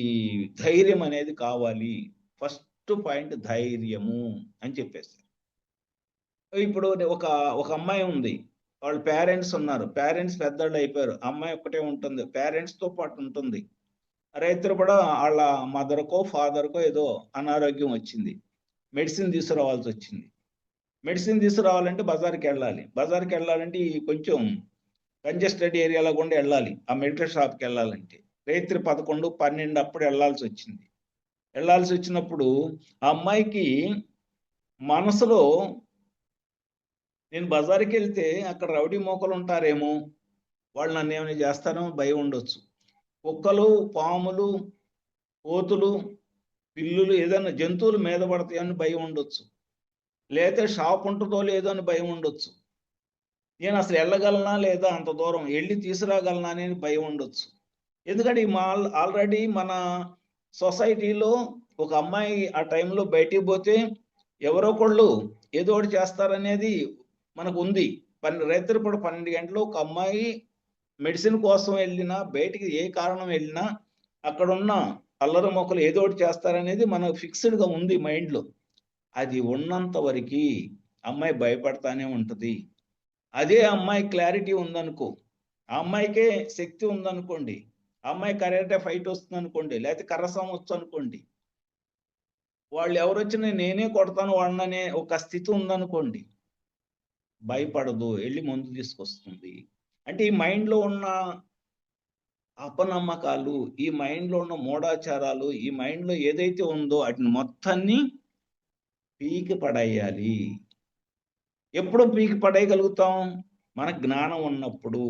Speaker 2: ధైర్యం అనేది కావాలి. ఫస్ట్ పాయింట్ ధైర్యము అని చెప్పేసి. ఇప్పుడు ఒక అమ్మాయి ఉంది, వాళ్ళ పేరెంట్స్ ఉన్నారు, పేరెంట్స్ పెద్దోళ్ళు అయిపోయారు, అమ్మాయి ఒక్కటే ఉంటుంది, పేరెంట్స్తో పాటు ఉంటుంది. రైతులు కూడా వాళ్ళ మదర్కో ఫాదర్కో ఏదో అనారోగ్యం వచ్చింది, మెడిసిన్ తీసుకురావాల్సి వచ్చింది. మెడిసిన్ తీసుకురావాలంటే బజార్కి వెళ్ళాలంటే కొంచెం కంజెస్టెడ్ ఏరియాలో కూడా వెళ్ళాలి, ఆ మెడికల్ షాప్కి వెళ్ళాలంటే. రాత్రి 11, 12 అప్పుడు వెళ్ళాల్సి వచ్చినప్పుడు ఆ అమ్మాయికి మనసులో, నేను బజార్కి వెళ్తే అక్కడ రౌడీ మోకలు ఉంటారేమో, వాళ్ళు నన్ను ఏమైనా చేస్తారేమో భయం ఉండొచ్చు, కుక్కలు, పాములు, కోతులు, పిల్లులు, ఏదైనా జంతువులు మీద పడతాయని భయం ఉండొచ్చు, లేకపోతే షాప్ ఉంటుందో లేదో అని భయం ఉండొచ్చు, నేను అసలు వెళ్ళగలనా లేదా, అంత దూరం వెళ్ళి తీసుకురాగలనా అని భయం ఉండొచ్చు. ఎందుకంటే ఆల్రెడీ మన సొసైటీలో ఒక అమ్మాయి ఆ టైంలో బయటికి పోతే ఎవరో ఒకళ్ళు ఏదో ఒకటి చేస్తారనేది మనకు ఉంది. రాత్రి పూట 12 గంటలు ఒక అమ్మాయి మెడిసిన్ కోసం వెళ్ళినా, బయటికి ఏ కారణం వెళ్ళినా అక్కడున్న అల్లరి మొక్కలు ఏదో ఒకటి చేస్తారనేది మనకు ఫిక్స్డ్గా ఉంది మైండ్లో. అది ఉన్నంత వరకు అమ్మాయి భయపడతానే ఉంటుంది. అదే అమ్మాయి క్లారిటీ ఉందనుకో, ఆ అమ్మాయికే శక్తి ఉందనుకోండి, ఆ అమ్మాయి కరాటే ఫైట్ వస్తుంది అనుకోండి, లేకపోతే కర్రసాము వచ్చు అనుకోండి, వాళ్ళు ఎవరు వచ్చినా నేనే కొడతాను వాళ్ళనే ఒక స్థితి ఉందనుకోండి, భయపడదు, వెళ్ళి మందు తీసుకొస్తుంది. అంటే ఈ మైండ్లో ఉన్న అపనమ్మకాలు, ఈ మైండ్లో ఉన్న మూఢాచారాలు, ఈ మైండ్లో ఏదైతే ఉందో వాటిని మొత్తాన్ని పీకి పడేయాలి. ఎప్పుడు పీకి పడేయగలుగుతాం? మన జ్ఞానం ఉన్నప్పుడు,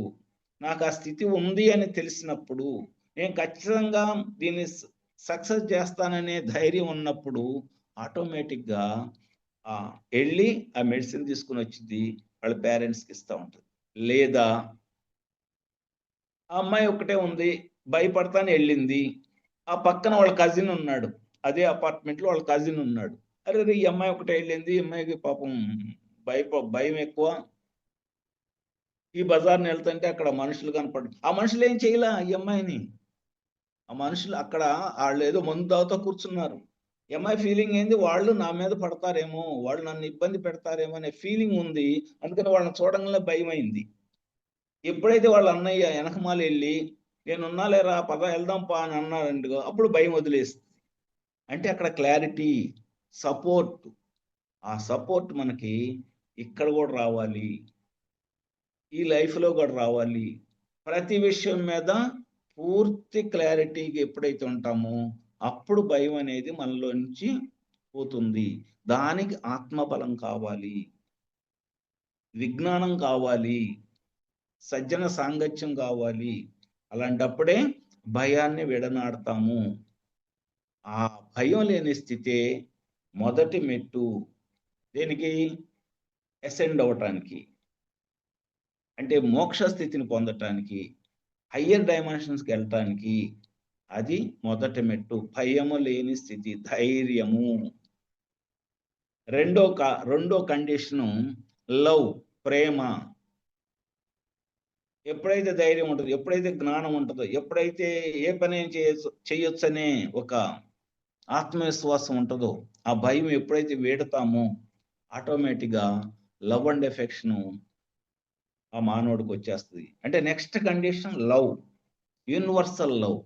Speaker 2: నాకు ఆ స్థితి ఉంది అని తెలిసినప్పుడు, నేను ఖచ్చితంగా దీన్ని సక్సెస్ చేస్తాననే ధైర్యం ఉన్నప్పుడు ఆటోమేటిక్గా వెళ్ళి ఆ మెడిసిన్ తీసుకుని వచ్చింది వాళ్ళ పేరెంట్స్కి ఇస్తూ ఉంటుంది. లేదా ఆ అమ్మాయి ఒక్కటే ఉంది, భయపడతానే వెళ్ళింది, ఆ పక్కన వాళ్ళ కజిన్ ఉన్నాడు, అదే అపార్ట్మెంట్లో వాళ్ళ కజిన్ ఉన్నాడు, అరే ఈ అమ్మాయి ఒకటే వెళ్ళింది, ఈ అమ్మాయికి పాపం భయం ఎక్కువ, ఈ బజార్ని వెళ్తుంటే అక్కడ మనుషులు కనపడు, ఆ మనుషులు ఏం చేయలే ఈ అమ్మాయిని, ఆ మనుషులు అక్కడ వాళ్ళు ఏదో మందు తాగుతూ కూర్చున్నారు. ఈ అమ్మాయి ఫీలింగ్ ఏంది, వాళ్ళు నా మీద పడతారేమో, వాళ్ళు నన్ను ఇబ్బంది పెడతారేమో అనే ఫీలింగ్ ఉంది. అందుకని వాళ్ళని చూడంగానే భయం అయింది. ఎప్పుడైతే వాళ్ళ అన్నయ్య వెనకమాల వెళ్ళి నేనున్నా లేరా పద వెళ్దాం పా అని అన్నారండి, అప్పుడు భయం వదిలేస్తుంది. అంటే అక్కడ క్లారిటీ, సపోర్ట్, ఆ సపోర్ట్ మనకి ఇక్కడ కూడా రావాలి, ఈ లైఫ్లో కూడా రావాలి. ప్రతి విషయం మీద పూర్తి క్లారిటీగా ఎప్పుడైతే ఉంటామో అప్పుడు భయం అనేది మనలో నుంచి పోతుంది. దానికి ఆత్మబలం కావాలి, విజ్ఞానం కావాలి, సజ్జన సాంగత్యం కావాలి. అలాంటప్పుడే భయాన్ని విడనాడతాము. ఆ భయం లేని స్థితే మొదటి మెట్టు. దేనికి? అసెండ్ అవటానికి, అంటే మోక్ష స్థితిని పొందటానికి, హయ్యర్ డైమెన్షన్స్కి వెళ్ళటానికి అది మొదటి మెట్టు. భయము లేని స్థితి, ధైర్యము. రెండో కండిషను లవ్, ప్రేమ. ఎప్పుడైతే ధైర్యం ఉంటుందో, ఎప్పుడైతే జ్ఞానం ఉంటుందో, ఎప్పుడైతే ఏ పని చేయొచ్చనే ఒక ఆత్మవిశ్వాసం ఉంటుందో, ఆ భయం ఎప్పుడైతే వీడతామో ఆటోమేటిక్గా లవ్ అండ్ ఎఫెక్షను ఆ మానవుడికి వచ్చేస్తుంది. అంటే next condition love, universal love,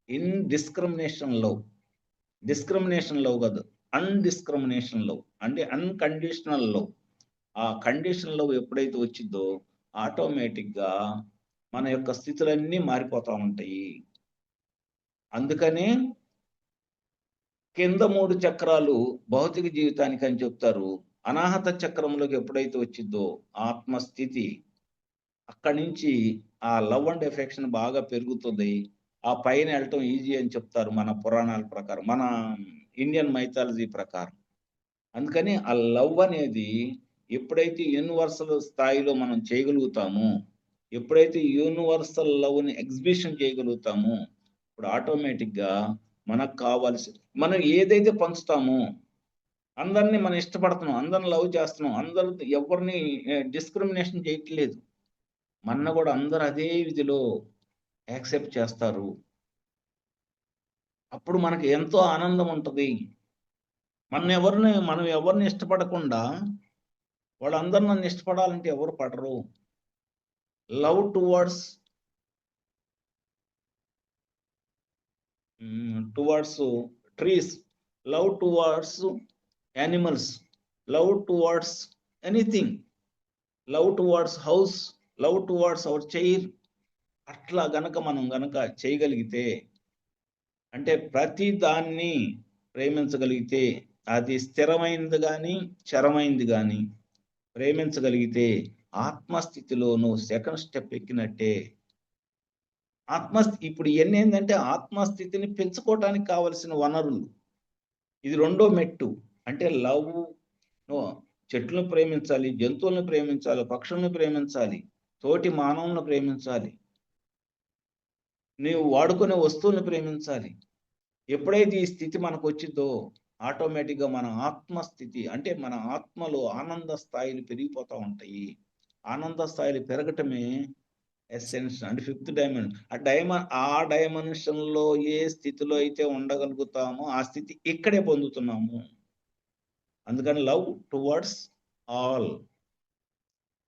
Speaker 2: indiscrimination love. Discrimination love కాదు, అన్డిస్క్రిమినేషన్ లవ్, అంటే అన్కండిషనల్ లవ్. ఆ కండిషన్ లవ్ ఎప్పుడైతే వచ్చిందో ఆటోమేటిక్గా మన యొక్క స్థితులన్నీ మారిపోతూ ఉంటాయి. అందుకనే కింద 3 చక్రాలు భౌతిక జీవితానికి అని చెప్తారు. అనాహత చక్రంలోకి ఎప్పుడైతే వచ్చిందో ఆత్మస్థితి, అక్కడి నుంచి ఆ లవ్ అండ్ ఎఫెక్షన్ బాగా పెరుగుతుంది. ఆ పైన వెళ్ళటం ఈజీ అని చెప్తారు మన పురాణాల ప్రకారం, మన ఇండియన్ మైథాలజీ ప్రకారం. అందుకని ఆ లవ్ అనేది ఎప్పుడైతే యూనివర్సల్ స్థాయిలో మనం చేయగలుగుతామో, ఎప్పుడైతే యూనివర్సల్ లవ్ని ఎగ్జిబిషన్ చేయగలుగుతామో, ఇప్పుడు ఆటోమేటిక్గా మనకు కావాల్సి, మనం ఏదైతే పంచుతామో, అందరినీ మనం ఇష్టపడుతున్నాం, అందరిని లవ్ చేస్తున్నాం, అందరు ఎవరిని డిస్క్రిమినేషన్ చేయట్లేదు, మన కూడా అందరూ అదే విధిలో యాక్సెప్ట్ చేస్తారు. అప్పుడు మనకి ఎంతో ఆనందం ఉంటుంది. మనం ఎవరిని ఇష్టపడకుండా వాళ్ళందరూ నన్ను ఇష్టపడాలంటే ఎవరు పడరు. Love towards trees, love towards animals, love towards anything, love towards house, love towards our chair. అట్లా మనం గనక చేయగలిగితే, అంటే ప్రతి దాన్ని ప్రేమించగలిగితే, అది స్థిరమైంది కానీ చరమైంది కానీ ప్రేమించగలిగితే ఆత్మస్థితిలో నువ్వు సెకండ్ స్టెప్ ఎక్కినట్టే. ఇప్పుడు ఇవన్నీ ఏంటంటే ఆత్మస్థితిని పెంచుకోవటానికి కావలసిన వనరులు. ఇది రెండో మెట్టు. అంటే లవ్, చెట్లను ప్రేమించాలి, జంతువులను ప్రేమించాలి, పక్షులను ప్రేమించాలి, తోటి మానవులను ప్రేమించాలి, నీవు వాడుకునే వస్తువులను ప్రేమించాలి. ఎప్పుడైతే ఈ స్థితి మనకు వచ్చిందో ఆటోమేటిక్గా మన ఆత్మస్థితి, అంటే మన ఆత్మలో ఆనంద స్థాయిలు పెరిగిపోతూ ఉంటాయి. ఆనంద స్థాయిలు పెరగటమే ఎసెన్షియల్, అంటే ఫిఫ్త్ డైమెన్షన్. ఆ డైమెన్షన్లో ఏ స్థితిలో అయితే ఉండగలుగుతామో ఆ స్థితి ఇక్కడే పొందుతున్నాము. అందుకని love towards all,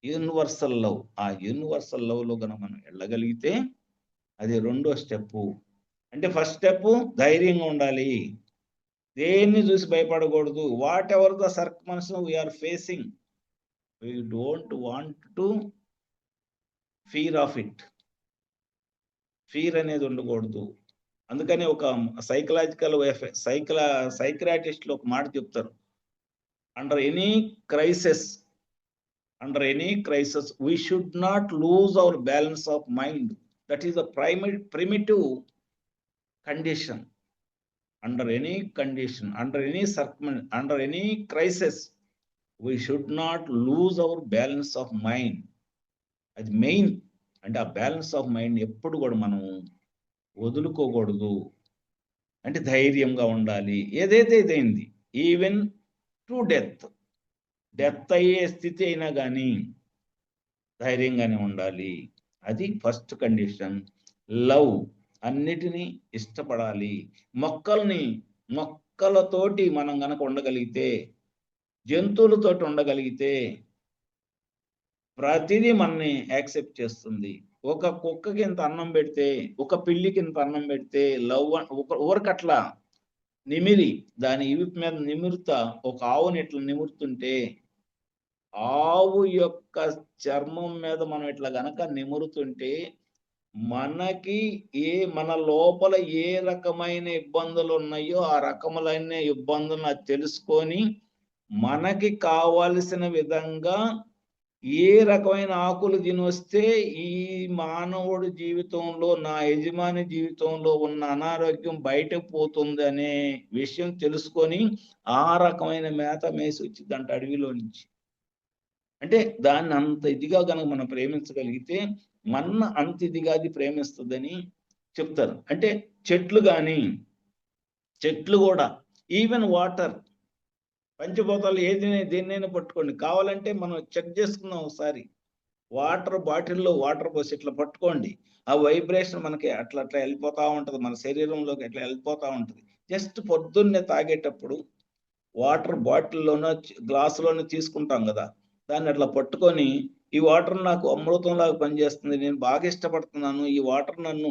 Speaker 2: universal love. ఆ యూనివర్సల్ లవ్లో కనుక మనం వెళ్ళగలిగితే అది రెండో స్టెప్పు. అంటే ఫస్ట్ స్టెప్ ధైర్యంగా ఉండాలి, దేన్ని చూసి భయపడకూడదు. Whatever the circumstances we are facing, we don't want to fear of it. Fear అనేది ఉండకూడదు. అందుకని ఒక సైక్రాటిస్ట్లో ఒక మాట చెప్తారు, under any crisis we should not lose our balance of mind. That is the primitive condition. Under any condition, under any circumstance, under any crisis, we should not lose our balance of mind. అది main. అంటే ఆ balance of mind ఎప్పుడు కూడా మనం వదులుకోకూడదు. అంటే ధైర్యంగా ఉండాలి. ఏదైతే ఇదైంది, ఈవెన్ టు డెత్ అయ్యే స్థితి అయినా కానీ ధైర్యంగానే ఉండాలి. అది ఫస్ట్ కండిషన్. లవ్, అన్నిటినీ ఇష్టపడాలి. మొక్కలతోటి మనం గనక ఉండగలిగితే, జంతువులతోటి ఉండగలిగితే ప్రతిదీ మనని యాక్సెప్ట్ చేస్తుంది. ఒక కుక్కకి ఇంత అన్నం పెడితే, ఒక పిల్లికి ఇంత అన్నం పెడితే లవ్ ఊరకట్లా నిమిరి దాని ఇవి మీద నిమురుతా ఒక ఆవుని ఇట్లా నిమురుతుంటే, ఆవు యొక్క చర్మం మీద మనం ఇట్లా గనక నిమురుతుంటే మనకి మన లోపల ఏ రకమైన ఇబ్బందులు ఉన్నాయో ఆ రకములైన ఇబ్బందులను అది తెలుసుకొని మనకి కావలసిన విధంగా ఏ రకమైన ఆకులు తినొస్తే ఈ మానవుడి జీవితంలో, నా యజమాని జీవితంలో ఉన్న అనారోగ్యం బయటకు పోతుంది అనే విషయం తెలుసుకొని ఆ రకమైన మేత మేసి వచ్చిందంట అడవిలో నుంచి. అంటే దాన్ని అంత ఇదిగా గనక మనం ప్రేమించగలిగితే మన అంత ఇదిగా అది ప్రేమిస్తుందని చెప్తారు. అంటే చెట్లు కూడా ఈవెన్ వాటర్, పంచభూతాలు దేన్నైనా పట్టుకోండి. కావాలంటే మనం చెక్ చేసుకుందాం ఒకసారి. వాటర్ బాటిల్లో వాటర్ పోసి ఇట్లా పట్టుకోండి. ఆ వైబ్రేషన్ మనకి అట్లా అట్లా వెళ్ళిపోతా ఉంటది. మన శరీరంలోకి అట్లా వెళ్ళిపోతా ఉంటది. జస్ట్ పొద్దున్నే తాగేటప్పుడు వాటర్ బాటిల్లోనో గ్లాసులోనో తీసుకుంటాం కదా, దాన్ని అట్లా పట్టుకొని ఈ వాటర్ నాకు అమృతంలాగా పనిచేస్తుంది, నేను బాగా ఇష్టపడుతున్నాను, ఈ వాటర్ నన్ను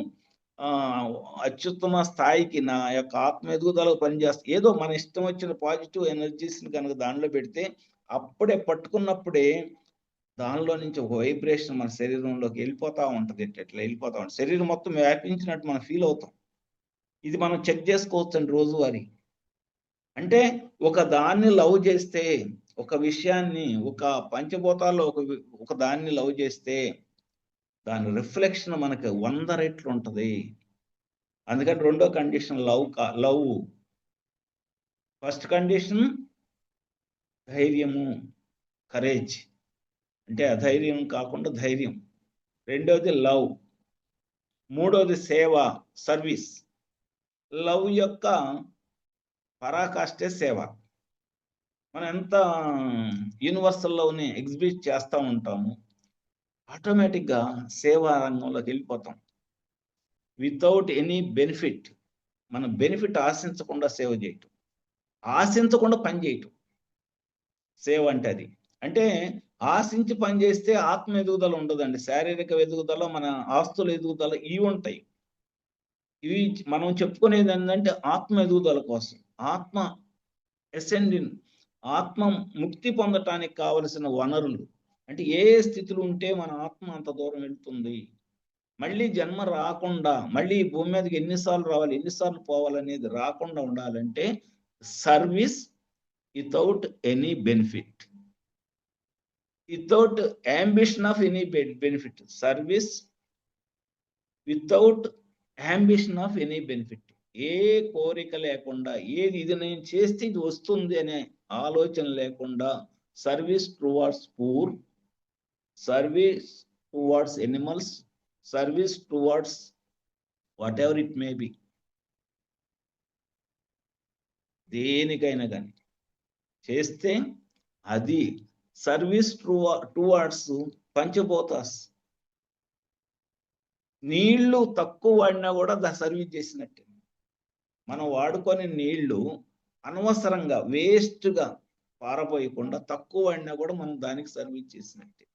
Speaker 2: అత్యుత్తమ స్థాయికి నా యొక్క ఆత్మ ఎదుగుదలకు పనిచేస్తుంది, ఏదో మన ఇష్టం వచ్చిన పాజిటివ్ ఎనర్జీస్ని కనుక దానిలో పెడితే అప్పుడే పట్టుకున్నప్పుడే దానిలో నుంచి ఒక వైబ్రేషన్ మన శరీరంలోకి వెళ్ళిపోతా ఉంటుంది. ఎట్లా వెళ్ళిపోతా ఉంటుంది, శరీరం మొత్తం వ్యాపించినట్టు మనం ఫీల్ అవుతాం. ఇది మనం చెక్ చేసుకోవచ్చండి రోజువారీ. అంటే ఒక దాన్ని లవ్ చేస్తే, ఒక విషయాన్ని, ఒక పంచభూతాల్లో ఒక దాన్ని లవ్ చేస్తే దాని రిఫ్లెక్షన్ మనకు 100 రెట్లు ఉంటుంది. అందుకని రెండో కండిషన్ లవ్. ఫస్ట్ కండిషన్ ధైర్యము, కరేజ్, అంటే అధైర్యం కాకుండా ధైర్యం. రెండోది లవ్. మూడోది సేవ, సర్వీస్. లవ్ యొక్క పరాకాష్ఠే సేవ. మనం ఎంత యూనివర్సల్లోనే ఎగ్జిబిట్ చేస్తూ ఉంటాము, ఆటోమేటిక్గా సేవా రంగంలోకి వెళ్ళిపోతాం. వితౌట్ ఎనీ బెనిఫిట్, మన బెనిఫిట్ ఆశించకుండా సేవ చేయటం, ఆశించకుండా పని చేయటం సేవ అంటే అది. అంటే ఆశించి పని చేస్తే ఆత్మ ఎదుగుదల ఉండదండి. శారీరక ఎదుగుదల, మన ఆస్తుల ఎదుగుదల ఇవి ఉంటాయి. ఇవి మనం చెప్పుకునేది ఏంటంటే ఆత్మ ఎదుగుదల కోసం, ఆత్మ ఎసెండింగ్, ఆత్మ ముక్తి పొందటానికి కావలసిన వనరులు. అంటే ఏ స్థితిలో ఉంటే మన ఆత్మ అంత దూరం వెళ్తుంది, మళ్ళీ జన్మ రాకుండా, మళ్ళీ ఈ భూమి మీదకి ఎన్నిసార్లు రావాలి, ఎన్నిసార్లు పోవాలనేది రాకుండా ఉండాలంటే service without any benefit, without ambition of any benefit. Service without ambition of any benefit. ఏ కోరిక లేకుండా, ఏది ఇది నేను చేస్తే ఇది వస్తుంది అనే ఆలోచన లేకుండా, service towards poor, service towards animals, service towards what ever it may be, దేనికైనా కానీ చేస్తే అది సర్వీస్ టువార్డ్స్ పంచభూతాస్. నీళ్లు తక్కువ వాడినా కూడా సర్వీస్ చేసినట్టే. మనం వాడుకొని నీళ్లు అనవసరంగా వేస్ట్గా పారపోయకుండా తక్కువ వాడినా కూడా మనం దానికి సర్వీస్ చేసినట్టే.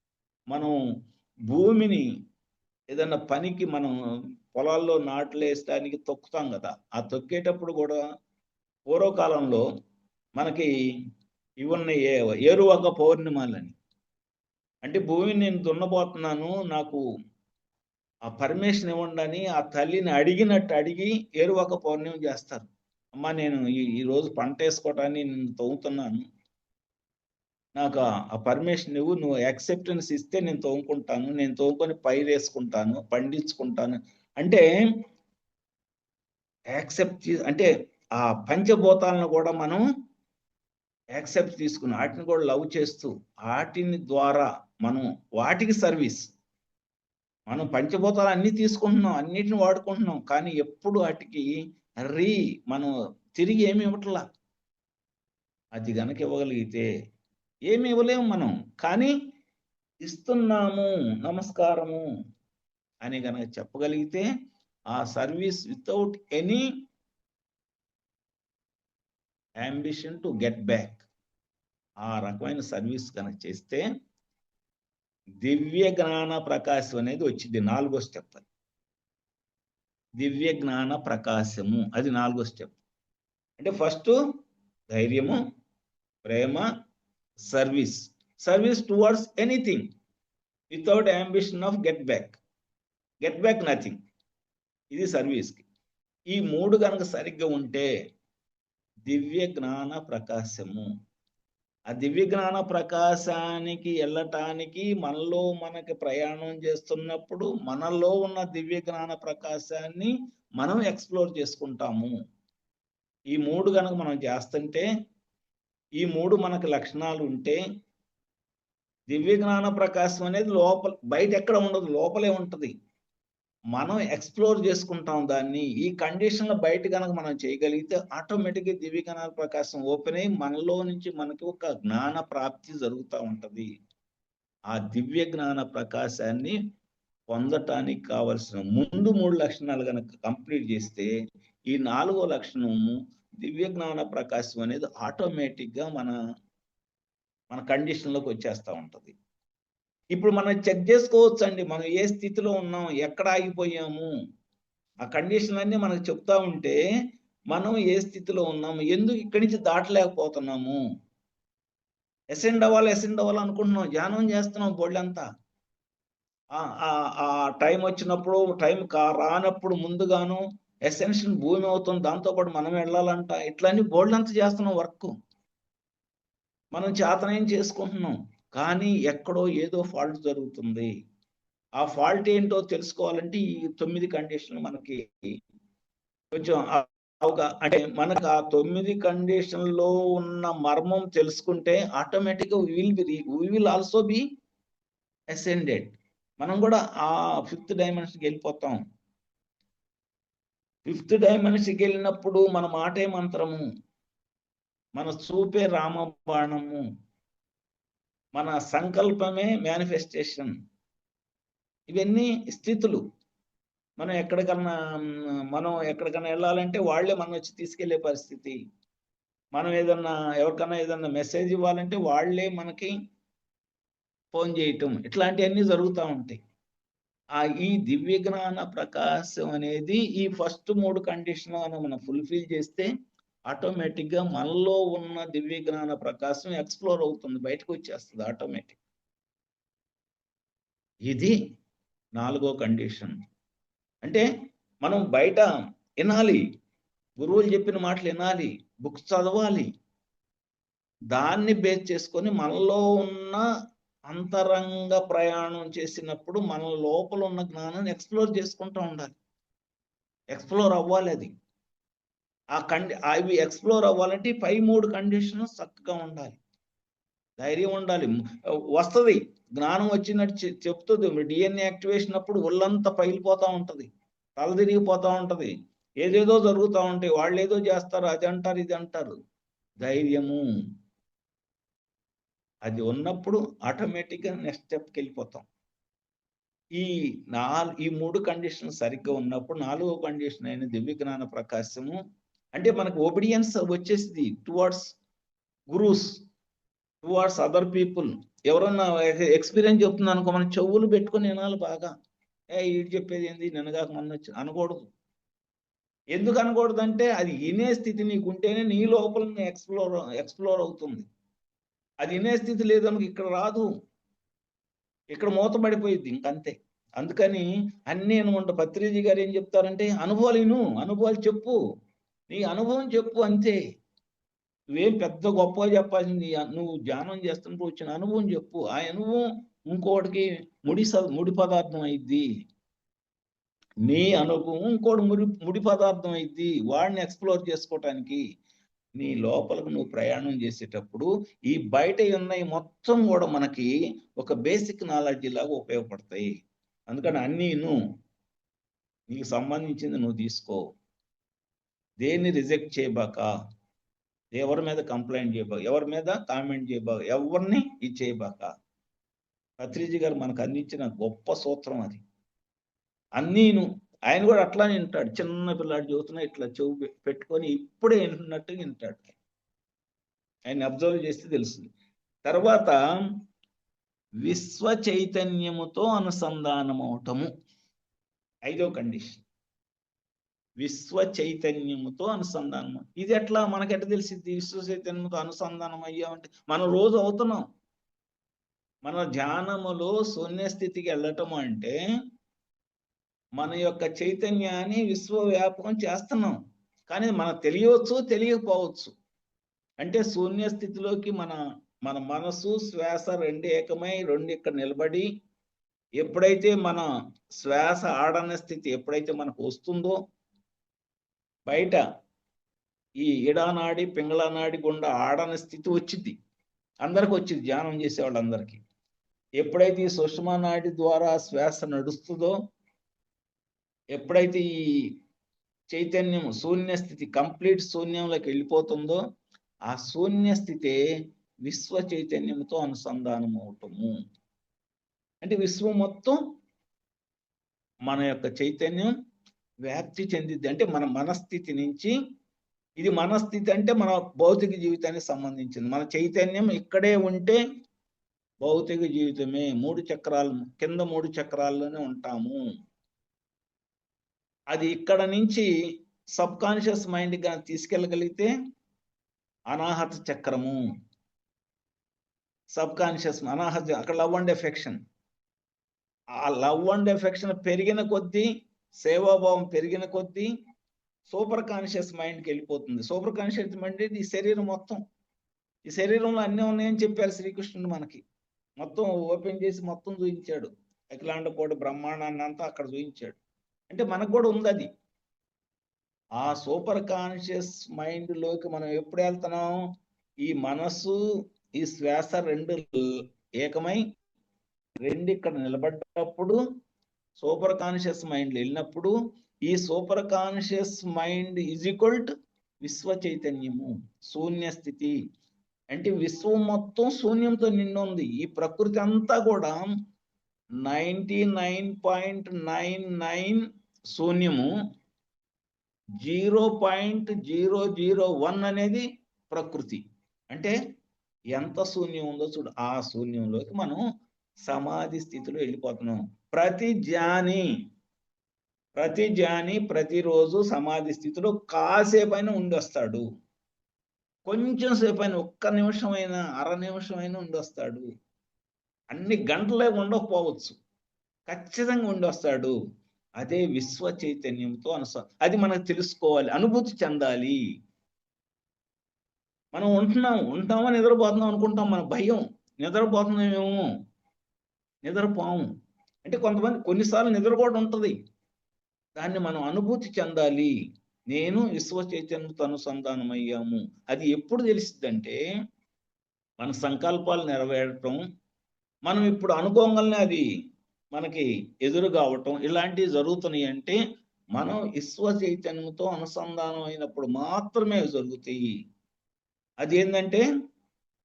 Speaker 2: మనం భూమిని ఏదన్నా పనికి, మనం పొలాల్లో నాట్లు వేయడానికి తొక్కుతాం కదా, ఆ తొక్కేటప్పుడు కూడా పూర్వకాలంలో మనకి ఇవన్నీ ఏరువాక పౌర్ణిమాలని, అంటే భూమిని నేను దున్నబోతున్నాను, నాకు ఆ పర్మిషన్ ఇవ్వండి ఆ తల్లిని అడిగినట్టు అడిగి ఏరువాక పౌర్ణమి చేస్తారు. అమ్మ నేను ఈ రోజు పంట వేసుకోవటాన్ని నేను తవ్వుతున్నాను, నాకు ఆ పర్మిషన్ ఇవ్వు, నువ్వు యాక్సెప్టెన్స్ ఇస్తే నేను తవ్వుకుంటాను, నేను తవ్వుకొని పైరు వేసుకుంటాను, పండించుకుంటాను. అంటే యాక్సెప్ట్, అంటే ఆ పంచభూతాలను కూడా మనం యాక్సెప్ట్ తీసుకుని వాటిని కూడా లవ్ చేస్తూ వాటిని ద్వారా మనం వాటికి సర్వీస్. మనం పంచభూతాలు అన్ని తీసుకుంటున్నాం, అన్నిటిని వాడుకుంటున్నాం, కానీ ఎప్పుడు వాటికి మనం తిరిగి ఏమి ఇవ్వట్లా. అది గనక ఇవ్వగలిగితే, ఏమి ఇవ్వలేము మనం, కానీ ఇస్తున్నాము నమస్కారము అని గనక చెప్పగలిగితే, ఆ service without any ambition to get back, ఆ రకమైన సర్వీస్ కనుక చేస్తే దివ్య జ్ఞాన ప్రకాశం అనేది వచ్చింది. 4వ స్టెప్. దివ్య జ్ఞాన ప్రకాశము అది 4వ స్టెప్. అంటే ఫస్ట్ ధైర్యము, ప్రేమ, service towards anything without ambition of get back. Get back nothing. ఇది సర్వీస్కి. ఈ 3 కనుక సరిగ్గా ఉంటే దివ్య జ్ఞాన ప్రకాశము. ఆ దివ్య జ్ఞాన ప్రకాశానికి వెళ్ళటానికి మనలో మనకి ప్రయాణం చేస్తున్నప్పుడు మనలో ఉన్న దివ్య జ్ఞాన ప్రకాశాన్ని మనం ఎక్స్ప్లోర్ చేసుకుంటాము. ఈ 3 కనుక మనం చేస్తుంటే, ఈ 3 మనకు లక్షణాలు ఉంటే దివ్య జ్ఞాన ప్రకాశం అనేది బయట ఎక్కడ ఉండదు, లోపలే ఉంటది. మనం ఎక్స్ప్లోర్ చేసుకుంటాం దాన్ని. ఈ కండిషన్లో బయట కనుక మనం చేయగలిగితే ఆటోమేటిక్గా దివ్య జ్ఞాన ప్రకాశం ఓపెన్ అయ్యి మనలో నుంచి మనకి ఒక జ్ఞాన ప్రాప్తి జరుగుతూ ఉంటది. ఆ దివ్య జ్ఞాన ప్రకాశాన్ని పొందటానికి కావలసిన ముందు 3 లక్షణాలు కనుక కంప్లీట్ చేస్తే ఈ 4వ లక్షణము దివ్య జ్ఞాన ప్రకాశం అనేది ఆటోమేటిక్గా మన కండిషన్లోకి వచ్చేస్తూ ఉంటది. ఇప్పుడు మనం చెక్ చేసుకోవచ్చు అండి, మనం ఏ స్థితిలో ఉన్నాం, ఎక్కడ ఆగిపోయాము. ఆ కండిషన్ అన్ని మనకు చెప్తా ఉంటే మనం ఏ స్థితిలో ఉన్నాము, ఎందుకు ఇక్కడి నుంచి దాటలేకపోతున్నాము. అసెండ్ అవ్వాలి అనుకుంటున్నాం, ధ్యానం చేస్తున్నాం బోళ్ళంతా. ఆ టైం వచ్చినప్పుడు రానప్పుడు ముందుగాను ఎసెన్షియల్ భూమి అవుతుంది, దాంతోపాటు మనం వెళ్ళాలంట. ఇట్లన్నీ బోళ్ళంతా చేస్తున్నాం వర్క్, మనం చేతనేం చేసుకుంటున్నాం. కానీ ఎక్కడో ఏదో ఫాల్ట్ జరుగుతుంది. ఆ ఫాల్ట్ ఏంటో తెలుసుకోవాలంటే ఈ 9 కండిషన్లు మనకి కొంచెం అంటే మనకు ఆ 9 కండిషన్లో ఉన్న మర్మం తెలుసుకుంటే ఆటోమేటిక్గా we will also be ascended. మనం కూడా ఆ 5th డైమెన్షన్కి వెళ్ళిపోతాం. 5th డైమెన్షన్కి వెళ్ళినప్పుడు మన మాటే మంత్రము, మన చూపే రామబాణము, మన సంకల్పమే మేనిఫెస్టేషన్. ఇవన్నీ స్థితులు. మనం ఎక్కడికన్నా వెళ్ళాలంటే వాళ్ళే మనం వచ్చి తీసుకెళ్లే పరిస్థితి. మనం ఎవరికన్నా ఏదన్నా మెసేజ్ ఇవ్వాలంటే వాళ్ళే మనకి ఫోన్ చేయటం, ఇట్లాంటివన్నీ జరుగుతూ ఉంటాయి. ఈ దివ్య జ్ఞాన ప్రకాశం అనేది ఈ ఫస్ట్ 3 కండిషన్లు మనం ఫుల్ఫిల్ చేస్తే ఆటోమేటిక్గా మనలో ఉన్న దివ్య జ్ఞాన ప్రకాశం ఎక్స్ప్లోర్ అవుతుంది, బయటకు వచ్చేస్తుంది ఆటోమేటిక్. ఇది 4వ కండిషన్. అంటే మనం బయట వినాలి, గురువులు చెప్పిన మాటలు వినాలి, బుక్స్ చదవాలి. దాన్ని బేస్ చేసుకొని మనలో ఉన్న అంతరంగ ప్రయాణం చేసినప్పుడు మన లోపల ఉన్న జ్ఞానాన్ని ఎక్స్ప్లోర్ చేసుకుంటూ ఉండాలి, ఎక్స్ప్లోర్ అవ్వాలి. అది అవి ఎక్స్ప్లోర్ అవ్వాలంటే పై 3 కండిషన్లు చక్కగా ఉండాలి, ధైర్యం ఉండాలి. వస్తుంది జ్ఞానం వచ్చినట్టు చెప్తుంది. DNA యాక్టివేషన్ అప్పుడు ఒళ్ళంతా పగిలిపోతూ ఉంటుంది, తల తిరిగిపోతూ ఉంటుంది, ఏదేదో జరుగుతూ ఉంటాయి. వాళ్ళు ఏదో చేస్తారు, అది అంటారు, ఇది అంటారు. ధైర్యము అది ఉన్నప్పుడు ఆటోమేటిక్గా నెక్స్ట్ స్టెప్కి వెళ్ళిపోతాం. ఈ 3 కండిషన్లు సరిగ్గా ఉన్నప్పుడు 4వ కండిషన్ అయిన దివ్య జ్ఞాన ప్రకాశము అంటే మనకు ఒబిడియన్స్ వచ్చేసింది towards gurus, towards other people. ఎవరన్నా ఎక్స్పీరియన్స్ చెప్తుంది అనుకో, మనం చెవులు పెట్టుకొని వినాలి బాగా. ఈడు చెప్పేది ఏంది, నిన్నగాక మొన్న వచ్చి అనకూడదు. ఎందుకు అనకూడదు అంటే అది వినే స్థితి నీకుంటేనే నీ లోపల ఎక్స్ప్లోర్ అవుతుంది. అది వినే స్థితి లేదనుకో ఇక్కడ రాదు, ఇక్కడ మూతపడిపోయింది ఇంకంతే. అందుకని అన్నీ అనుకుంటా పత్రిజీ గారు ఏం చెప్తారంటే అనుభవాలు చెప్పు, నీ అనుభవం చెప్పు అంతే. నువ్వేం పెద్ద గొప్పగా చెప్పాల్సింది, నువ్వు ధ్యానం చేస్తున్నప్పుడు వచ్చిన అనుభవం చెప్పు. ఆ అనుభవం ఇంకోటికి ముడి పదార్థం అయింది, నీ అనుభవం ఇంకోటి ముడి పదార్థం అయింది. వాడిని ఎక్స్ప్లోర్ చేసుకోవటానికి నీ లోపలకు నువ్వు ప్రయాణం చేసేటప్పుడు ఈ బయట ఉన్నాయి మొత్తం కూడా మనకి ఒక బేసిక్ నాలెడ్జ్ లాగా ఉపయోగపడతాయి. అందుకని అన్నీ నీకు సంబంధించింది నువ్వు తీసుకో, దేన్ని రిజెక్ట్ చేయబాక, ఎవరి మీద కంప్లైంట్ చేయబాక, ఎవరి మీద కామెంట్ చేయబాక, ఎవరిని ఇది చేయబాక. పత్రిజీ గారు మనకు అందించిన గొప్ప సూత్రం అది. అన్నీను ఆయన కూడా అట్లానే వింటాడు, చిన్న పిల్లాడు చదువుతున్నా ఇట్లా చెవు పెట్టుకొని ఇప్పుడే వింటున్నట్టుగా వింటాడు. ఆయన అబ్జర్వ్ చేస్తే తెలుస్తుంది. తర్వాత విశ్వ చైతన్యముతో అనుసంధానం అవటము 5వ కండిషన్. విశ్వ చైతన్యముతో అనుసంధానం. ఇది ఎట్లా మనకెట్లా తెలిసింది విశ్వ చైతన్యంతో అనుసంధానం అయ్యామంటే? మనం రోజు అవుతున్నాం. మన ధ్యానములో శూన్య స్థితికి వెళ్ళటం అంటే మన యొక్క చైతన్యాన్ని విశ్వవ్యాపకం చేస్తున్నాం. కానీ మనకు తెలియవచ్చు, తెలియకపోవచ్చు. అంటే శూన్య స్థితిలోకి మన మన మనసు శ్వాస రెండు ఏకమై రెండు ఇక్కడ నిలబడి ఎప్పుడైతే మన శ్వాస ఆడన స్థితి ఎప్పుడైతే మనకు వస్తుందో, బయట ఈ ఇడానాడి పింగళనాడి గుండా ఆడని స్థితి వచ్చింది, అందరికి వచ్చింది, ధ్యానం చేసే వాళ్ళందరికీ. ఎప్పుడైతే ఈ సుషుమ్నా నాడి ద్వారా శ్వాస నడుస్తుందో, ఎప్పుడైతే ఈ చైతన్యం శూన్య స్థితి కంప్లీట్ శూన్యంలోకి వెళ్ళిపోతుందో, ఆ శూన్య స్థితే విశ్వ చైతన్యంతో అనుసంధానం అవటము. అంటే విశ్వం మొత్తం మన యొక్క చైతన్యం వ్యాప్తి చెందిద్ది. అంటే మన మనస్థితి నుంచి, ఇది మనస్థితి అంటే మన భౌతిక జీవితానికి సంబంధించింది. మన చైతన్యం ఇక్కడే ఉంటే భౌతిక జీవితమే. 3 చక్రాలు కింద 3 చక్రాల్లోనే ఉంటాము. అది ఇక్కడ నుంచి సబ్ కాన్షియస్ మైండ్ గా తీసుకెళ్ళగలిగితే అనాహత చక్రము, సబ్ కాన్షియస్ అనాహత, అక్కడ లవ్ అండ్ ఎఫెక్షన్. ఆ లవ్ అండ్ ఎఫెక్షన్ పెరిగిన కొద్దీ, సేవాభావం పెరిగిన కొద్దీ సూపర్ కాన్షియస్ మైండ్కి వెళ్ళిపోతుంది. సూపర్ కాన్షియస్ మైండ్ ఈ శరీరం మొత్తం, ఈ శరీరంలో అన్నీ ఉన్నాయని చెప్పారు శ్రీకృష్ణుడు మనకి. మొత్తం ఓపెన్ చేసి మొత్తం చూపించాడు. అఖిలాండ కోటి బ్రహ్మాండాన్ని అంతా అక్కడ చూపించాడు. అంటే మనకు కూడా ఉంది అది. ఆ సూపర్ కాన్షియస్ మైండ్ లోకి మనం ఎప్పుడు వెళ్తున్నాం? ఈ మనస్సు ఈ శ్వాస రెండు ఏకమై రెండు ఇక్కడ నిలబడ్డప్పుడు, సూపర్ కాన్షియస్ మైండ్ వెళ్ళినప్పుడు, ఈ super conscious mind is equal to విశ్వ చైతన్యము, శూన్య స్థితి. అంటే విశ్వం మొత్తం శూన్యంతో నిండి ఉంది. ఈ ప్రకృతి అంతా కూడా 99.99 శూన్యము, 0.001 అనేది ప్రకృతి. అంటే ఎంత శూన్యం ఉందో చూడు. ఆ శూన్యంలోకి మనం సమాధి స్థితిలో వెళ్ళిపోతున్నాం. ప్రతి జ్ఞాని ప్రతిరోజు సమాధి స్థితిలో కాసేపైనా ఉండొస్తాడు. కొంచెం సేపు అయినా, ఒక్క నిమిషమైనా, అర నిమిషమైనా ఉండొస్తాడు. అన్ని గంటలే ఉండకపోవచ్చు, ఖచ్చితంగా ఉండొస్తాడు. అదే విశ్వ చైతన్యంతో అది మనకు తెలుసుకోవాలి, అనుభూతి చెందాలి. మనం ఉంటామా నిద్రపోతున్నాం అనుకుంటాం. మన భయం నిద్రపోతున్నామేమో, నిద్రపోము. అంటే కొంతమంది కొన్నిసార్లు నిద్ర కూడా ఉంటుంది. దాన్ని మనం అనుభూతి చెందాలి. నేను విశ్వ చైతన్యంతో అనుసంధానమయ్యాము. అది ఎప్పుడు తెలిసిద్దంటే మన సంకల్పాలు నెరవేరటం, మనం ఇప్పుడు అనుకోగానే అది మనకి ఎదురు కావటం, ఇలాంటివి జరుగుతున్నాయి. అంటే మనం విశ్వ చైతన్యంతో అనుసంధానం అయినప్పుడు మాత్రమే జరుగుతాయి. అది ఏంటంటే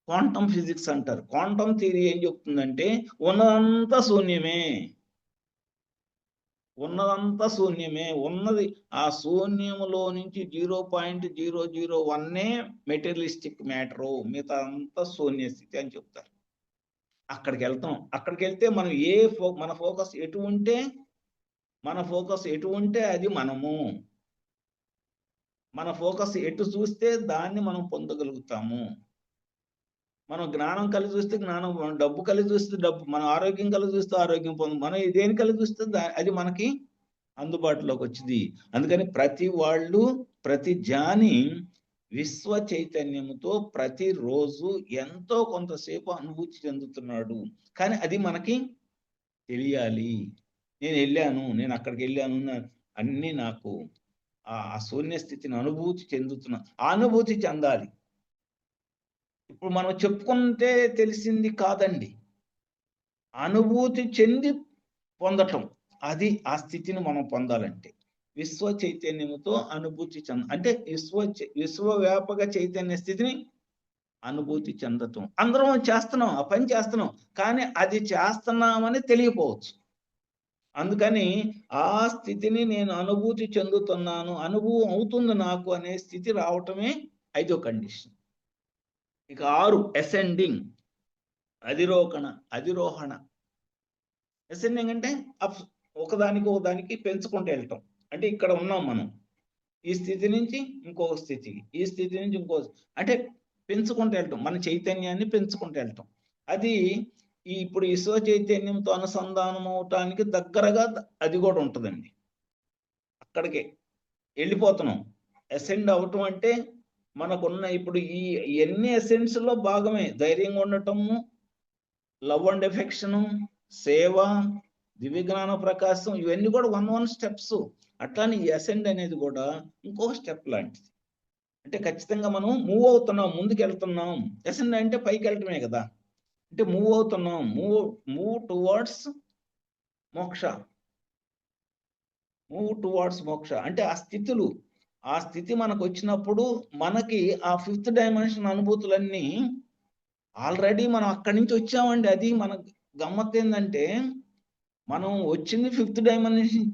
Speaker 2: క్వాంటమ్ ఫిజిక్స్ అంటారు. క్వాంటమ్ థియరీ ఏం చెప్తుందంటే ఉన్నదంతా శూన్యమే, ఉన్నదంతా శూన్యమే. ఉన్నది ఆ శూన్యములో నుంచి 0.001 మెటీరియలిస్టిక్ మ్యాటరు, మిగతా అంతా శూన్య స్థితి అని చెప్తారు. అక్కడికి వెళ్తాం. అక్కడికి వెళ్తే మనం మన ఫోకస్ ఎటు ఉంటే అది మనము. మన ఫోకస్ ఎటు చూస్తే దాన్ని మనం పొందగలుగుతాము. మనం జ్ఞానం కలిగి చూస్తే జ్ఞానం, మనం డబ్బు కలిగి చూస్తే డబ్బు, మనం ఆరోగ్యం కలిగి చూస్తే ఆరోగ్యం పొందు, మనం దేని కలిగి చూస్తే అది మనకి అందుబాటులోకి వచ్చింది. అందుకని ప్రతి జ్ఞాని విశ్వ చైతన్యముతో ప్రతిరోజు ఎంతో కొంతసేపు అనుభూతి చెందుతున్నాడు. కానీ అది మనకి తెలియాలి. నేను అక్కడికి వెళ్ళాను, అన్నీ నాకు ఆ శూన్య స్థితిని అనుభూతి చెందుతున్నా, అనుభూతి చెందాలి. ఇప్పుడు మనం చెప్పుకుంటే తెలిసింది కాదండి, అనుభూతి చెంది పొందటం. అది ఆ స్థితిని మనం పొందాలంటే విశ్వ చైతన్యముతో అనుభూతి అంటే విశ్వవ్యాపక చైతన్య స్థితిని అనుభూతి చెందటం. అందరం చేస్తున్నాం, ఆ పని చేస్తున్నాం, కానీ అది చేస్తున్నామని తెలియపోవచ్చు. అందుకని ఆ స్థితిని నేను అనుభూతి చెందుతున్నాను, అనుభవం అవుతుంది నాకు అనే స్థితి రావటమే 5వ కండిషన్. ఇక 6 అసెండింగ్, అధిరోహణ. అసెండింగ్ అంటే ఒకదానికి పెంచుకుంటూ వెళ్ళటం. అంటే ఇక్కడ ఉన్నాం మనం, ఈ స్థితి నుంచి ఇంకో స్థితికి, ఈ స్థితి నుంచి ఇంకో, అంటే పెంచుకుంటూ వెళ్ళటం, మన చైతన్యాన్ని పెంచుకుంటూ వెళ్ళటం. అది ఇప్పుడు ఈశ్వర చైతన్యంతో అనుసంధానం అవటానికి దగ్గరగా అది కూడా ఉంటుందండి. అక్కడికి వెళ్ళిపోతున్నాం. అసెండ్ అవటం అంటే మనకున్న ఇప్పుడు ఎన్ని ఎసెన్స్ లో భాగమే ధైర్యంగా ఉండటము, లవ్ అండ్ ఎఫెక్షను, సేవ, దివ్యజ్ఞాన ప్రకాశం, ఇవన్నీ కూడా వన్ స్టెప్స్. అట్లానే ఈ అసెండ్ అనేది కూడా ఇంకో స్టెప్ లాంటిది. అంటే ఖచ్చితంగా మనం మూవ్ అవుతున్నాం, ముందుకు వెళ్తున్నాం. అసెండ్ అంటే పైకి వెళ్ళటమే కదా, అంటే మూవ్ అవుతున్నాం, మూవ్ టువర్డ్స్ మోక్ష, మూవ్ టువర్డ్స్ మోక్ష. అంటే ఆ స్థితి మనకు వచ్చినప్పుడు మనకి ఆ 5th డైమెన్షన్ అనుభూతులన్నీ ఆల్రెడీ మనం అక్కడి నుంచి వచ్చామండి. అది మన గమ్మత్ ఏంటంటే మనం వచ్చింది 5th డైమెన్షన్,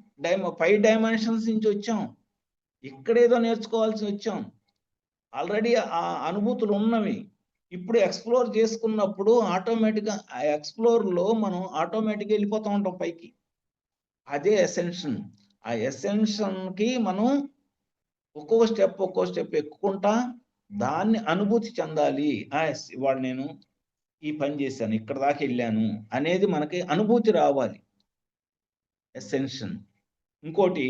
Speaker 2: 5 డైమెన్షన్స్ నుంచి వచ్చాం. ఇక్కడేదో నేర్చుకోవాల్సి వచ్చాం. ఆల్రెడీ ఆ అనుభూతులు ఉన్నవి. ఇప్పుడు ఎక్స్ప్లోర్ చేసుకున్నప్పుడు ఆటోమేటిక్గా ఆ ఎక్స్ప్లోర్లో మనం ఆటోమేటిక్గా వెళ్ళిపోతూ ఉంటాం పైకి. అదే ఎసెన్షన్. ఆ ఎసెన్షన్కి మనం ఒక్కొక్క స్టెప్ ఎక్కుకుంటా దాన్ని అనుభూతి చెందాలి. ఇవాళ నేను ఈ పని చేశాను, ఇక్కడ దాకా వెళ్ళాను అనేది మనకి అనుభూతి రావాలి, ఎసెన్షన్. ఇంకోటి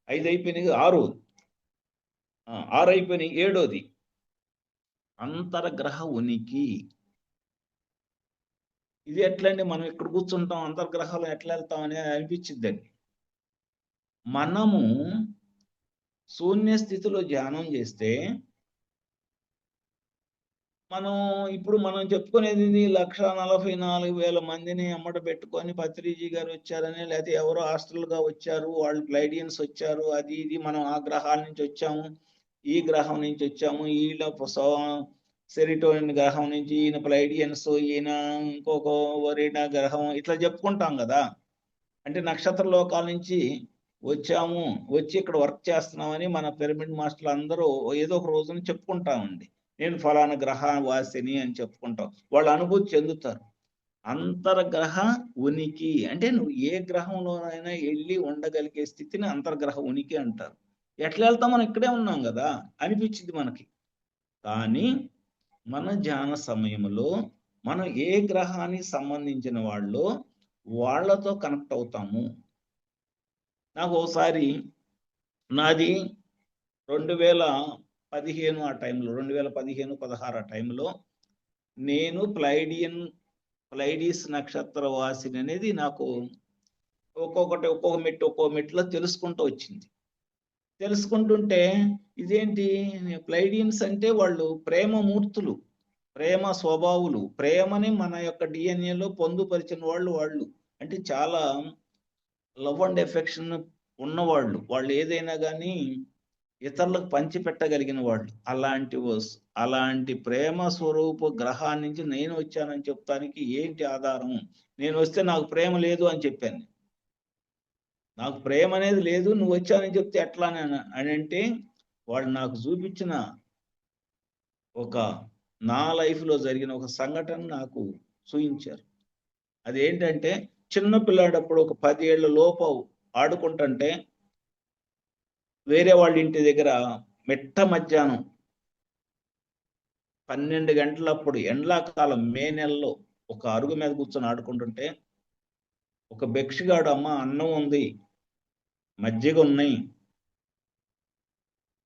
Speaker 2: 5 అయిపోయినాయి, 6 అయిపోయినాయి, 7వది అంతర్గ్రహ ఉనికి. ఇది ఎట్లండి, మనం ఇక్కడ కూర్చుంటాం, అంతర్గ్రహాలు ఎట్లా వెళ్తాం అని అనిపించిద్దండి. మనము శూన్య స్థితిలో ధ్యానం చేస్తే మనం చెప్పుకునేది 1,44,000 మందిని అమ్మట పెట్టుకొని పత్రిజీ గారు వచ్చారని, లేకపోతే ఎవరో హాస్టల్గా వచ్చారు, వాళ్ళు ప్లైడియన్స్ వచ్చారు, అది ఇది, మనం ఆ గ్రహాల నుంచి వచ్చాము, ఈ గ్రహం నుంచి వచ్చాము, ఈయన సెరిటోనిన్ గ్రహం నుంచి, ఈయన ప్లైడియన్స్, ఈయన ఇంకొక వరీనా గ్రహం, ఇట్లా చెప్పుకుంటాం కదా. అంటే నక్షత్ర లోకాల నుంచి వచ్చాము, వచ్చి ఇక్కడ వర్క్ చేస్తున్నామని మన పిరమిడ్ మాస్టర్లు అందరూ ఏదో ఒక రోజున చెప్పుకుంటామండి. నేను ఫలానా గ్రహ వాసిని అని చెప్పుకుంటాం. వాళ్ళు అనుభూతి చెందుతారు. అంతర్గ్రహ ఉనికి అంటే నువ్వు ఏ గ్రహంలోనైనా వెళ్ళి ఉండగలిగే స్థితిని అంతర్గ్రహ ఉనికి అంటారు. ఎట్లా వెళ్తాం, మనం ఇక్కడే ఉన్నాం కదా అనిపించింది మనకి. కానీ మన ధ్యాన సమయంలో మనం ఏ గ్రహానికి సంబంధించిన వాళ్ళతో కనెక్ట్ అవుతాము. నాకు ఒకసారి నాది 2015 ఆ టైంలో, 2015-16 ఆ టైంలో నేను ప్లైడీస్ నక్షత్ర వాసిని అనేది నాకు ఒక్కొక్క మెట్లో తెలుసుకుంటూ వచ్చింది. తెలుసుకుంటుంటే ఇదేంటి, ప్లైడియన్స్ అంటే వాళ్ళు ప్రేమమూర్తులు, ప్రేమ స్వభావులు, ప్రేమని మన యొక్క డిఎన్ఏలో పొందుపరిచిన వాళ్ళు అంటే చాలా లవ్ అండ్ ఎఫెక్షన్ ఉన్నవాళ్ళు, వాళ్ళు ఏదైనా కానీ ఇతరులకు పంచిపెట్టగలిగిన వాళ్ళు. అలాంటి ప్రేమ స్వరూప గ్రహాన్ని నుంచి నేను వచ్చానని చెప్తానికి ఏంటి ఆధారం? నేను వస్తే నాకు ప్రేమ లేదు అని చెప్పాను. నాకు ప్రేమ అనేది లేదు, నువ్వు వచ్చానని చెప్తే ఎట్లా అని అంటే, వాళ్ళు నాకు చూపించిన నా లైఫ్లో జరిగిన ఒక సంఘటన నాకు చూపించారు. అదేంటంటే, చిన్న పిల్లాడప్పుడు ఒక 10 ఏళ్ల లోపు ఆడుకుంటుంటే వేరే వాళ్ళ ఇంటి దగ్గర మిట్ట మధ్యాహ్నం 12 గంటలప్పుడు ఎండాకాలం మే నెలలో ఒక అరుగు మీద కూర్చొని ఆడుకుంటుంటే ఒక భిక్షగాడు, అమ్మ అన్నం ఉంది, మజ్జిగ ఉన్నాయి,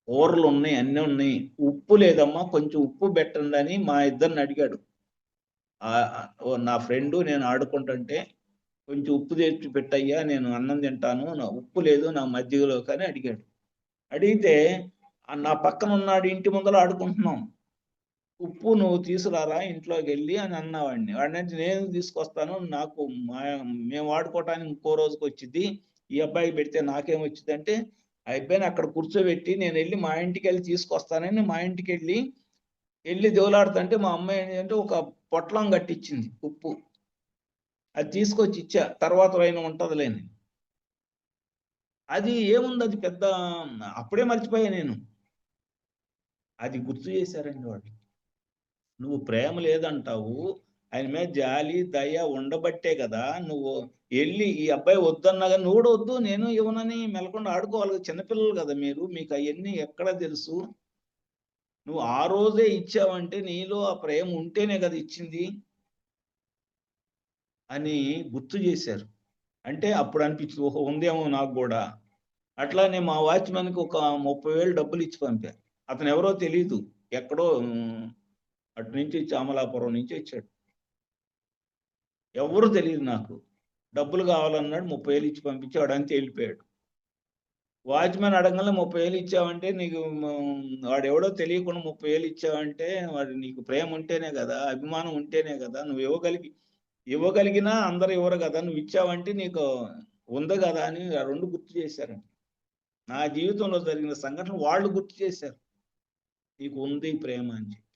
Speaker 2: కూరలు ఉన్నాయి, అన్నీ ఉన్నాయి, ఉప్పు లేదమ్మా కొంచెం ఉప్పు పెట్టండి అని మా ఇద్దరిని అడిగాడు. నా ఫ్రెండు నేను ఆడుకుంటుంటే కొంచెం ఉప్పు తెచ్చి పెట్టయ్యా, నేను అన్నం తింటాను, నా ఉప్పు లేదు నా మజ్జిగలో కానీ అడిగాడు. అడిగితే నా పక్కన ఉన్నాడు, ఇంటి ముందర ఆడుకుంటున్నాం, ఉప్పు నువ్వు తీసుకురారా ఇంట్లోకి వెళ్ళి అని అన్నవాడిని. వాడినంటే నేను తీసుకొస్తాను, మేము వాడుకోవటానికి ఇంకో రోజుకి వచ్చింది, ఈ అబ్బాయికి పెడితే నాకేం వచ్చింది అంటే, ఆ అబ్బాయిని అక్కడ కూర్చోబెట్టి నేను వెళ్ళి మా ఇంటికి వెళ్ళి తీసుకొస్తానని మా ఇంటికి వెళ్ళి దేవులాడుతుంటే మా అమ్మాయి ఏంటంటే ఒక పొట్లం కట్టించింది ఉప్పు, అది తీసుకొచ్చి ఇచ్చా, తర్వాత అయినా ఉంటుందిలేని. అది ఏముంది, అది పెద్ద, అప్పుడే మర్చిపోయా నేను. అది గుర్తు చేశారండి వాళ్ళు. నువ్వు ప్రేమ లేదంటావు, ఆయన మీద జాలి దయ ఉండబట్టే కదా నువ్వు వెళ్ళి, ఈ అబ్బాయి వద్దన్నా కానీ నువ్వు కూడా వద్దు, నేను ఇవ్వనని మెలకుండా ఆడుకోవాలి, చిన్నపిల్లలు కదా మీరు, మీకు అవన్నీ ఎక్కడ తెలుసు, నువ్వు ఆ రోజే ఇచ్చావంటే నీలో ఆ ప్రేమ ఉంటేనే కదా ఇచ్చింది. అని గుర్తు చేశారు. అంటే అప్పుడు అనిపించింది, ఓహో ఉందేమో నాకు కూడా. అట్లానే మా వాచ్మెన్కి ఒక 30,000 డబ్బులు ఇచ్చి పంపారు. అతను ఎవరో తెలియదు, ఎక్కడో అటు నుంచి అమలాపురం నుంచి వచ్చాడు. ఎవరు తెలియదు నాకు. డబ్బులు కావాలన్నాడు, 30,000 ఇచ్చి పంపించాడు, అంతే వెళ్ళిపోయాడు. వాచ్మెన్ అడగంగానే 30,000 ఇచ్చావంటే నీకు వాడెవడో తెలియకుండా 30,000 ఇచ్చావంటే వాడు నీకు ప్రేమ ఉంటేనే కదా, అభిమానం ఉంటేనే కదా, నువ్వు ఇవ్వగలిగినా అందరూ ఇవ్వరు కదా, నువ్వు ఇచ్చావంటే నీకు ఉంది కదా అని ఆ రెండు గుర్తు చేశారండి. నా జీవితంలో జరిగిన సంఘటన వాళ్ళు గుర్తు చేశారు, నీకు ఉంది ప్రేమ అని చెప్పి.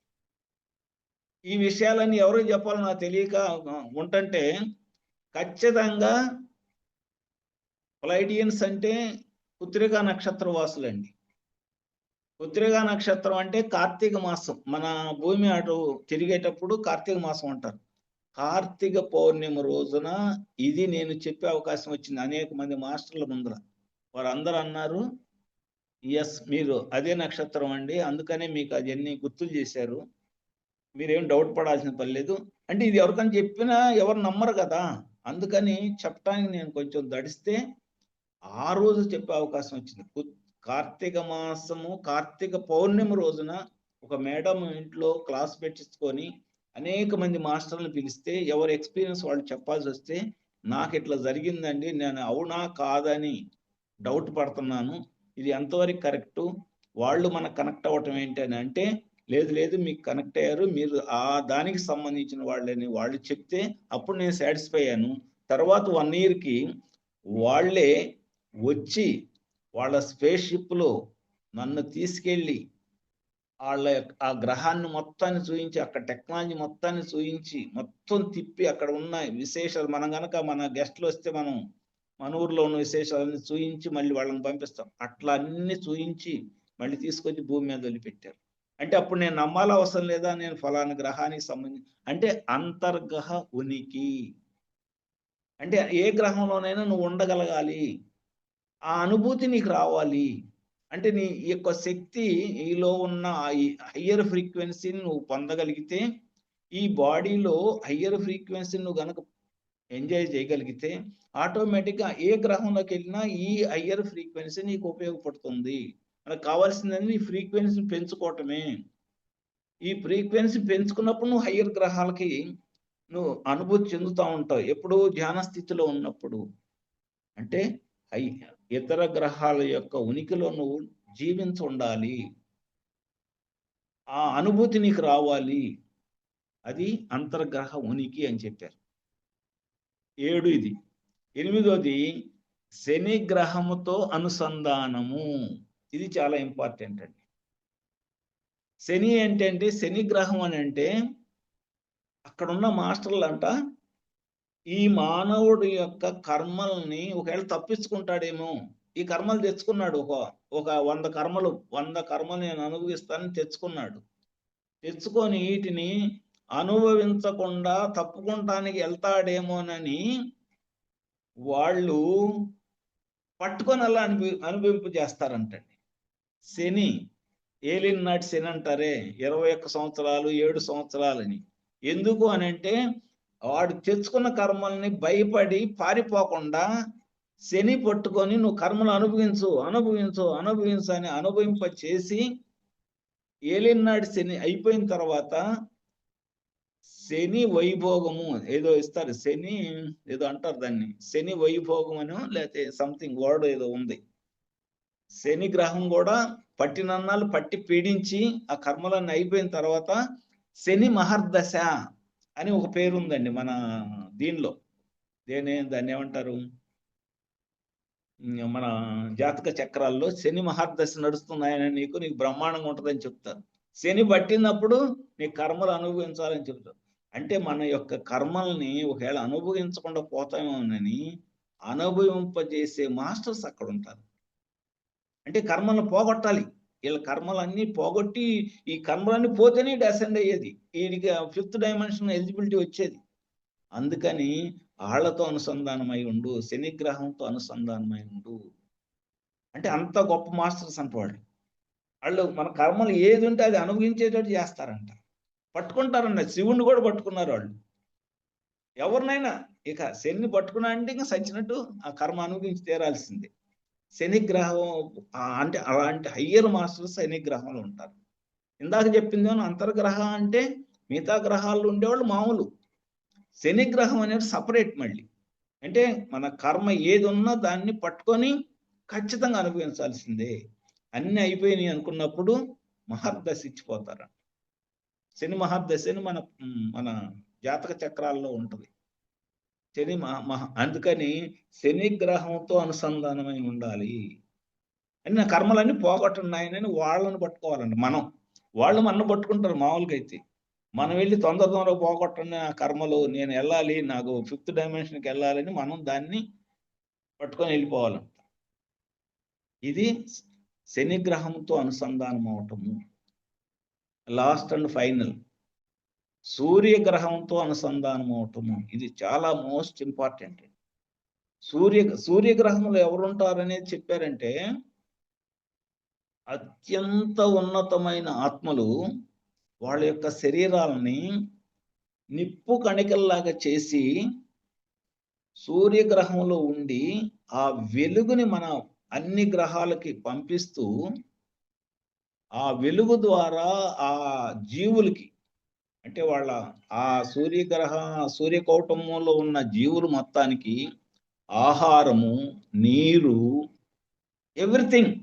Speaker 2: ఈ విషయాలన్నీ ఎవరికి చెప్పాలో నాకు తెలియక ఉంటంటే, ఖచ్చితంగా ప్లైడియన్స్ అంటే పుత్రికా నక్షత్ర వాసులండి. పుత్రికా నక్షత్రం అంటే కార్తీక మాసం, మన భూమి అటు తిరిగేటప్పుడు కార్తీక మాసం అంటారు. కార్తీక పౌర్ణమి రోజున ఇది నేను చెప్పే అవకాశం వచ్చింది అనేక మంది మాస్టర్ల ముందర. వారందరూ అన్నారు, ఎస్ మీరు అదే నక్షత్రం అండి, అందుకనే మీకు అవన్నీ గుర్తులు చేశారు, మీరేం డౌట్ పడాల్సిన పని లేదు అంటే. ఇది ఎవరికైనా చెప్పినా ఎవరు నమ్మరు కదా, అందుకని చెప్పడానికి నేను కొంచెం దడిస్తే ఆ రోజు చెప్పే అవకాశం వచ్చింది. కార్తీక మాసము కార్తీక పౌర్ణమి రోజున ఒక మేడం ఇంట్లో క్లాస్ పెట్టించుకొని అనేక మంది మాస్టర్లను పిలిస్తే ఎవరి ఎక్స్పీరియన్స్ వాళ్ళు చెప్పాల్సి వస్తే, నాకు ఇట్లా జరిగిందండి, నేను అవునా కాదని డౌట్ పడుతున్నాను, ఇది ఎంతవరకు కరెక్టు, వాళ్ళు మనకు కనెక్ట్ అవ్వటం ఏంటి అని అంటే, లేదు లేదు మీకు కనెక్ట్ అయ్యారు, మీరు ఆ దానికి సంబంధించిన వాళ్ళని వాళ్ళు చెప్తే అప్పుడు నేను సాటిస్ఫై అయ్యాను. తర్వాత 1 ఇయర్కి వాళ్ళే వచ్చి వాళ్ళ స్పేస్ షిప్లో నన్ను తీసుకెళ్ళి వాళ్ళ ఆ గ్రహాన్ని మొత్తాన్ని చూయించి, అక్కడ టెక్నాలజీ మొత్తాన్ని చూయించి, మొత్తం తిప్పి అక్కడ ఉన్న విశేషాలు, మనం కనుక మన గెస్ట్లు వస్తే మనం మన ఊర్లో ఉన్న విశేషాలన్నీ చూయించి మళ్ళీ వాళ్ళని పంపిస్తాం, అట్లా అన్ని చూయించి మళ్ళీ తీసుకొచ్చి భూమి మీద వదిలిపెట్టారు. అంటే అప్పుడు నేను నమ్మాల అవసరం లేదా, నేను ఫలానా గ్రహానికి సంబంధించి అంటే అంతర్గ్రహ ఉనికి అంటే ఏ గ్రహంలోనైనా నువ్వు ఉండగలగాలి, ఆ అనుభూతి నీకు రావాలి అంటే నీ యొక్క శక్తి నీలో ఉన్న హయ్యర్ ఫ్రీక్వెన్సీని నువ్వు పొందగలిగితే, ఈ బాడీలో హయ్యర్ ఫ్రీక్వెన్సీని నువ్వు గనక ఎంజాయ్ చేయగలిగితే ఆటోమేటిక్గా ఏ గ్రహంలోకి వెళ్ళినా ఈ హయ్యర్ ఫ్రీక్వెన్సీ నీకు ఉపయోగపడుతుంది. మనకు కావాల్సిందని ఈ ఫ్రీక్వెన్సీని పెంచుకోవటమే. ఈ ఫ్రీక్వెన్సీ పెంచుకున్నప్పుడు నువ్వు హయ్యర్ గ్రహాలకి నువ్వు అనుభూతి చెందుతూ ఉంటావు. ఎప్పుడు ధ్యాన స్థితిలో ఉన్నప్పుడు, అంటే ఇతర గ్రహాల యొక్క ఉనికిలో నువ్వు జీవించి ఉండాలి, ఆ అనుభూతి నీకు రావాలి, అది అంతర్గ్రహ ఉనికి అని చెప్పారు. 7 ఇది. 8వది శని గ్రహముతో అనుసంధానము. ఇది చాలా ఇంపార్టెంట్ అండి. శని ఏంటంటే, శని గ్రహం అని అంటే అక్కడున్న మాస్టర్లు అంట, ఈ మానవుడి యొక్క కర్మల్ని ఒకవేళ తప్పించుకుంటాడేమో, ఈ కర్మలు తెచ్చుకున్నాడు, ఒక 100 కర్మలు నేను అనుభవిస్తానని తెచ్చుకున్నాడు. తెచ్చుకొని వీటిని అనుభవించకుండా తప్పుకుంటానికి వెళ్తాడేమోనని వాళ్ళు పట్టుకొని అలా అనుభవింపు చేస్తారంటండి. శని ఏలినాటి శని అంటారే, 21 సంవత్సరాలు 7 సంవత్సరాలని. ఎందుకు అని అంటే, వాడు తెచ్చుకున్న కర్మల్ని భయపడి పారిపోకుండా శని పట్టుకొని నువ్వు కర్మలు అనుభవించు అని అనుభవింప చేసి, ఏలినాటి శని అయిపోయిన తర్వాత శని వైభోగము ఏదో ఇస్తారు, శని ఏదో అంటారు దాన్ని, శని వైభోగం అనో లేకపోతే సంథింగ్ వర్డ్ ఏదో ఉంది. శని గ్రహం కూడా పట్టినన్నాళ్ళు పట్టి పీడించి ఆ కర్మలన్నీ అయిపోయిన తర్వాత శని మహర్దశ అని ఒక పేరు ఉందండి మన దీనిలో. దాన్ని ఏమంటారు, మన జాతక చక్రాల్లో శని మహర్దశ నడుస్తున్నాయని నీకు బ్రహ్మాండంగా ఉంటుందని చెప్తారు. శని పట్టినప్పుడు నీ కర్మలు అనుభవించాలని చెప్తారు. అంటే మన యొక్క కర్మల్ని ఒకవేళ అనుభవించకుండా పోతామోనని అనుభవింపజేసే మాస్టర్స్ అక్కడ ఉంటారు. అంటే కర్మలను పోగొట్టాలి, వీళ్ళ కర్మలన్నీ పోగొట్టి ఈ కర్మలన్నీ పోతేనే అసెండ్ అయ్యేది, వీడికి 5th డైమెన్షన్ ఎలిజిబిలిటీ వచ్చేది. అందుకని వాళ్ళతో అనుసంధానమై ఉండు, శని గ్రహంతో అనుసంధానమై ఉండు అంటే అంత గొప్ప మాస్టర్స్ అంట వాళ్ళు మన కర్మలు ఏది ఉంటే అది అనుభవించేటట్టు చేస్తారంట, పట్టుకుంటారంట. శివుణ్ణి కూడా పట్టుకున్నారు వాళ్ళు. ఎవరినైనా ఇక శని పట్టుకున్నా అంటే ఇంకా సచ్చినట్టు ఆ కర్మ అనుభవించి తీరాల్సిందే. శని గ్రహం అంటే అలాంటి హయ్యర్ మాస్టర్స్ శని గ్రహంలో ఉంటారు. ఇందాక చెప్పింది అంతర్గ్రహ అంటే మిగతా గ్రహాల్లో ఉండేవాళ్ళు మామూలు. శని గ్రహం అనేది సపరేట్ మళ్ళీ. అంటే మన కర్మ ఏది ఉన్నా దాన్ని పట్టుకొని ఖచ్చితంగా అనుభవించాల్సిందే. అన్ని అయిపోయినాయి అనుకున్నప్పుడు మహర్దశ ఇచ్చిపోతారు. శని మహర్దశ అని మన జాతక చక్రాల్లో ఉంటుంది. శని అందుకని శని గ్రహంతో అనుసంధానమై ఉండాలి. అని నా కర్మలన్నీ పోగొట్టున్నాయని వాళ్ళని పట్టుకోవాలండి మనం. వాళ్ళు మన పట్టుకుంటారు మామూలుగా అయితే. మనం వెళ్ళి తొందరగా పోగొట్టున్న ఆ కర్మలు నేను వెళ్ళాలి, నాకు 5th డైమెన్షన్కి వెళ్ళాలని మనం దాన్ని పట్టుకొని వెళ్ళిపోవాలంట. ఇది శని గ్రహంతో అనుసంధానం అవటము. లాస్ట్ అండ్ ఫైనల్ సూర్యగ్రహంతో అనుసంధానం అవటము. ఇది చాలా మోస్ట్ ఇంపార్టెంట్. సూర్యగ్రహంలో ఎవరుంటారనేది చెప్పారంటే అత్యంత ఉన్నతమైన ఆత్మలు వాళ్ళ యొక్క శరీరాలని నిప్పు కణికల్లాగా చేసి సూర్యగ్రహంలో ఉండి ఆ వెలుగుని మన అన్ని గ్రహాలకి పంపిస్తూ ఆ వెలుగు ద్వారా ఆ జీవులకి అంటే వాళ్ళ ఆ సూర్యకౌటంలో ఉన్న జీవులు మొత్తానికి ఆహారము, నీరు, ఎవ్రీథింగ్.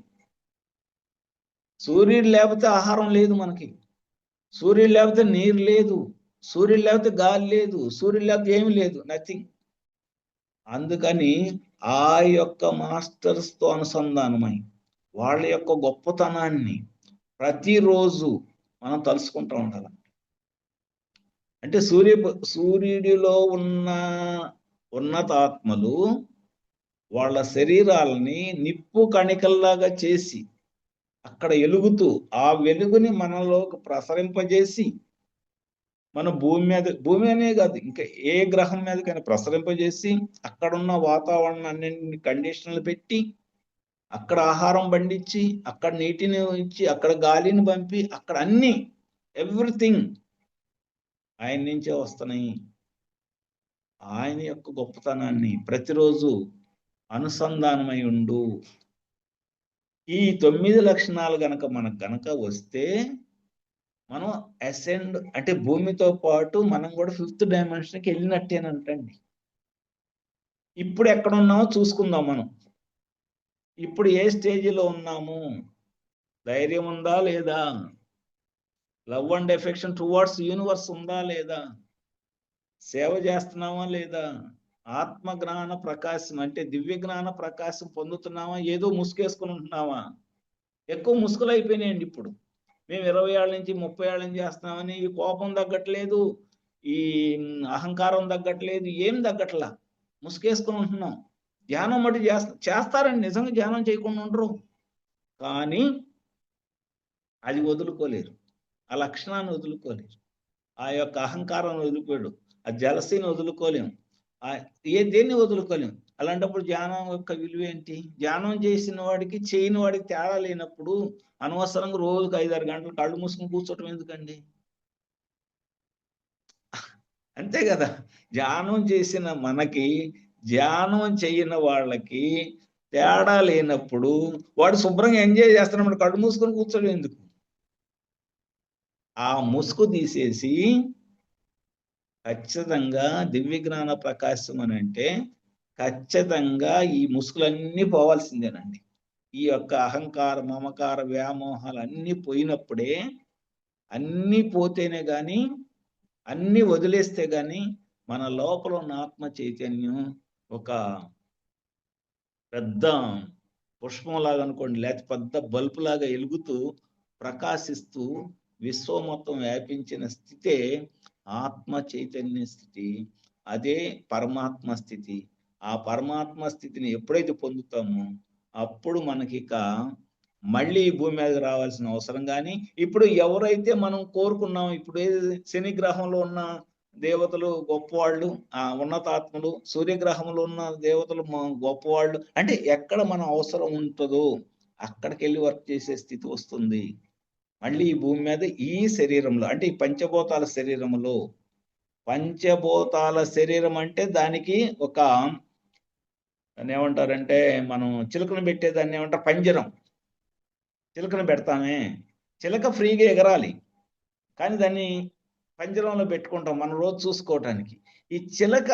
Speaker 2: సూర్యుడు లేకపోతే ఆహారం లేదు మనకి, సూర్యుడు లేకపోతే నీరు లేదు, సూర్యుడు లేకపోతే గాలి లేదు, సూర్యుడు లేకపోతే ఏమి లేదు, నథింగ్. అందుకని ఆ యొక్క మాస్టర్స్తో అనుసంధానమై వాళ్ళ యొక్క గొప్పతనాన్ని ప్రతిరోజు మనం తలుసుకుంటూ ఉండాలి. అంటే సూర్యుడిలో ఉన్న ఉన్నతాత్మలు వాళ్ళ శరీరాలని నిప్పు కణికల్లాగా చేసి అక్కడ ఎలుగుతూ ఆ వెలుగుని మనలోకి ప్రసరింపజేసి మన భూమి అనే కాదు ఇంకా ఏ గ్రహం మీదకైనా ప్రసరింపజేసి అక్కడున్న వాతావరణాన్ని కండిషన్లు పెట్టి అక్కడ ఆహారం పండించి అక్కడ నీటిని ఇచ్చి అక్కడ గాలిని పంపి అక్కడ అన్ని ఎవ్రీథింగ్ ఆయన నుంచే వస్తున్నాయి. ఆయన యొక్క గొప్పతనాన్ని ప్రతిరోజు అనుసంధానమై ఉండు. ఈ 9 లక్షణాలు మనకు గనక వస్తే మనం అసెండ్ అంటే భూమితో పాటు మనం కూడా 5th డైమెన్షన్కి వెళ్ళినట్టేనంటండి. ఇప్పుడు ఎక్కడ ఉన్నామో చూసుకుందాం. మనం ఇప్పుడు ఏ స్టేజ్లో ఉన్నాము, ధైర్యం ఉందా లేదా, love and affection towards universe ఉందా లేదా, సేవ చేస్తున్నామా లేదా, ఆత్మ జ్ఞాన ప్రకాశం అంటే దివ్య జ్ఞాన ప్రకాశం పొందుతున్నామా, ఏదో ముసుగేసుకుని ఉంటున్నామా. ఎక్కువ ముసుగులు అయిపోయినాయండి ఇప్పుడు. మేము 20 ఏళ్ళ నుంచి 30 ఏళ్ళ నుంచి చేస్తున్నామని ఈ కోపం తగ్గట్లేదు, ఈ అహంకారం తగ్గట్లేదు, ఏం తగ్గట్లా, ముసుగేసుకుని ఉంటున్నాం. ధ్యానం మటు చేస్తారండి, నిజంగా ధ్యానం చేయకుండా ఉండరు, కానీ అది వదులుకోలేరు, ఆ లక్షణాన్ని వదులుకోలేరు, ఆ యొక్క అహంకారాన్ని వదిలిపోయాడు, ఆ జలసీని వదులుకోలేము, దేన్ని వదులుకోలేము. అలాంటప్పుడు ధ్యానం యొక్క విలువ ఏంటి? ధ్యానం చేసిన వాడికి చేయని వాడికి తేడా లేనప్పుడు అనవసరంగా రోజుకు 5-6 గంటలు కళ్ళు మూసుకుని కూర్చోటం ఎందుకండి? అంతే కదా. ధ్యానం చేసిన మనకి ధ్యానం చేయని వాళ్ళకి తేడా లేనప్పుడు వాడు శుభ్రంగా ఎంజాయ్ చేస్తున్నప్పుడు కళ్ళు మూసుకొని కూర్చోడం ఎందుకు? ఆ ముసుగు తీసేసి ఖచ్చితంగా దివ్య జ్ఞాన ప్రకాశం అని అంటే ఖచ్చితంగా ఈ ముసుగులన్నీ పోవాల్సిందేనండి. ఈ యొక్క అహంకార, మమకార, వ్యామోహాలు అన్నీ పోయినప్పుడే, అన్నీ పోతేనే గాని, అన్నీ వదిలేస్తే గాని మన లోపల ఉన్న ఆత్మ చైతన్యం ఒక పెద్ద పుష్పంలాగా అనుకోండి, లేకపోతే పెద్ద బల్బు లాగా వెలుగుతూ ప్రకాశిస్తూ విశ్వం మొత్తం వ్యాపించిన స్థితే ఆత్మ చైతన్య స్థితి. అదే పరమాత్మ స్థితి. ఆ పరమాత్మ స్థితిని ఎప్పుడైతే పొందుతామో అప్పుడు మనకి ఇక మళ్ళీ ఈ భూమి మీద రావాల్సిన అవసరం కానీ, ఇప్పుడు ఎవరైతే మనం కోరుకున్నాం, ఇప్పుడు శని గ్రహంలో ఉన్న దేవతలు గొప్పవాళ్ళు, ఉన్నతాత్మలు, సూర్యగ్రహంలో ఉన్న దేవతలు గొప్పవాళ్ళు, అంటే ఎక్కడ మన అవసరం ఉంటుందో అక్కడికి వెళ్ళి వర్క్ చేసే స్థితి వస్తుంది. మళ్ళీ ఈ భూమి మీద ఈ శరీరంలో అంటే ఈ పంచభూతాల శరీరంలో పంచభూతాల శరీరం అంటే దానికి ఒక దాన్ని ఏమంటారంటే, మనం చిలుకను పెట్టేదాన్ని ఏమంటారు, పంజరం. చిలుకను పెడతామే, చిలక ఫ్రీగా ఎగరాలి, కానీ దాన్ని పంజరంలో పెట్టుకుంటాం మనం రోజు చూసుకోవటానికి. ఈ చిలక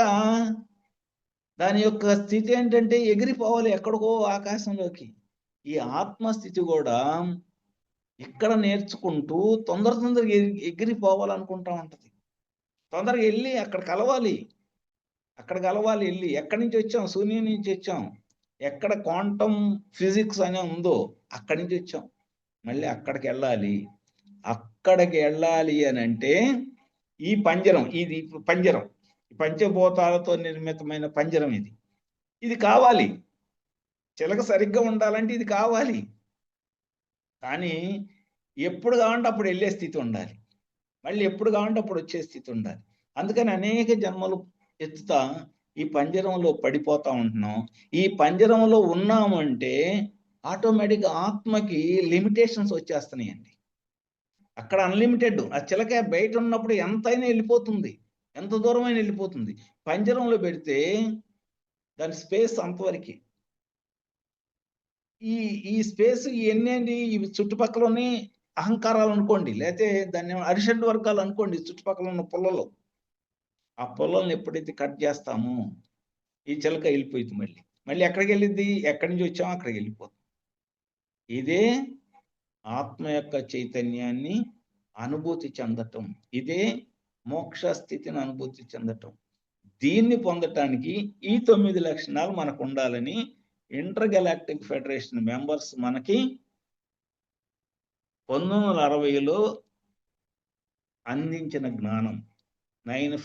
Speaker 2: దాని యొక్క స్థితి ఏంటంటే ఎగిరిపోవాలి ఎక్కడికో ఆకాశంలోకి. ఈ ఆత్మస్థితి కూడా ఇక్కడ నేర్చుకుంటూ తొందరగా ఎగిరిపోవాలనుకుంటా ఉంటది. తొందరగా వెళ్ళి అక్కడ కలవాలి, వెళ్ళి. ఎక్కడి నుంచి వచ్చాం? శూన్యం నుంచి వచ్చాం. ఎక్కడ క్వాంటమ్ ఫిజిక్స్ అనే ఉందో అక్కడి నుంచి వచ్చాం. మళ్ళీ అక్కడికి వెళ్ళాలి. అని అంటే ఈ పంజరం, ఇది పంజరం, పంచభూతాలతో నిర్మితమైన పంజరం ఇది కావాలి. చిలక సరిగ్గా ఉండాలంటే ఇది కావాలి. కానీ ఎప్పుడు కావాలంటే అప్పుడు వెళ్ళే స్థితి ఉండాలి, మళ్ళీ ఎప్పుడు కావాలంటే అప్పుడు వచ్చే స్థితి ఉండాలి. అందుకని అనేక జన్మలు ఎత్తుతా ఈ పంజరంలో పడిపోతా ఉంటున్నాం. ఈ పంజరంలో ఉన్నామంటే ఆటోమేటిక్ ఆత్మకి లిమిటేషన్స్ వచ్చేస్తున్నాయండి. అక్కడ అన్లిమిటెడ్. ఆ చిలక బయట ఉన్నప్పుడు ఎంతైనా వెళ్ళిపోతుంది, ఎంత దూరమైనా వెళ్ళిపోతుంది. పంజరంలో పెడితే దాని స్పేస్ అంతవరకు. ఈ స్పేస్ ఇవన్నీ ఇవి చుట్టుపక్కలని అహంకారాలు అనుకోండి, లేకపోతే దాన్ని అరిషడ్ వర్గాలు అనుకోండి. చుట్టుపక్కల ఉన్న పొలలో, ఆ పొలాలను ఎప్పుడైతే కట్ చేస్తామో ఈ చిలక వెళ్ళిపోయింది. మళ్ళీ ఎక్కడికి వెళ్ళిద్ది? ఎక్కడి నుంచి వచ్చామో అక్కడికి వెళ్ళిపోతుంది. ఇదే ఆత్మ యొక్క చైతన్యాన్ని అనుభూతి చెందటం, ఇదే మోక్ష స్థితిని అనుభూతి చెందటం. దీన్ని పొందటానికి ఈ 9 లక్షణాలు మనకు ఉండాలని ఇంటర్ గెలాక్టిక్ ఫెడరేషన్ మెంబర్స్ మనకి 1960లో అందించిన జ్ఞానం. 9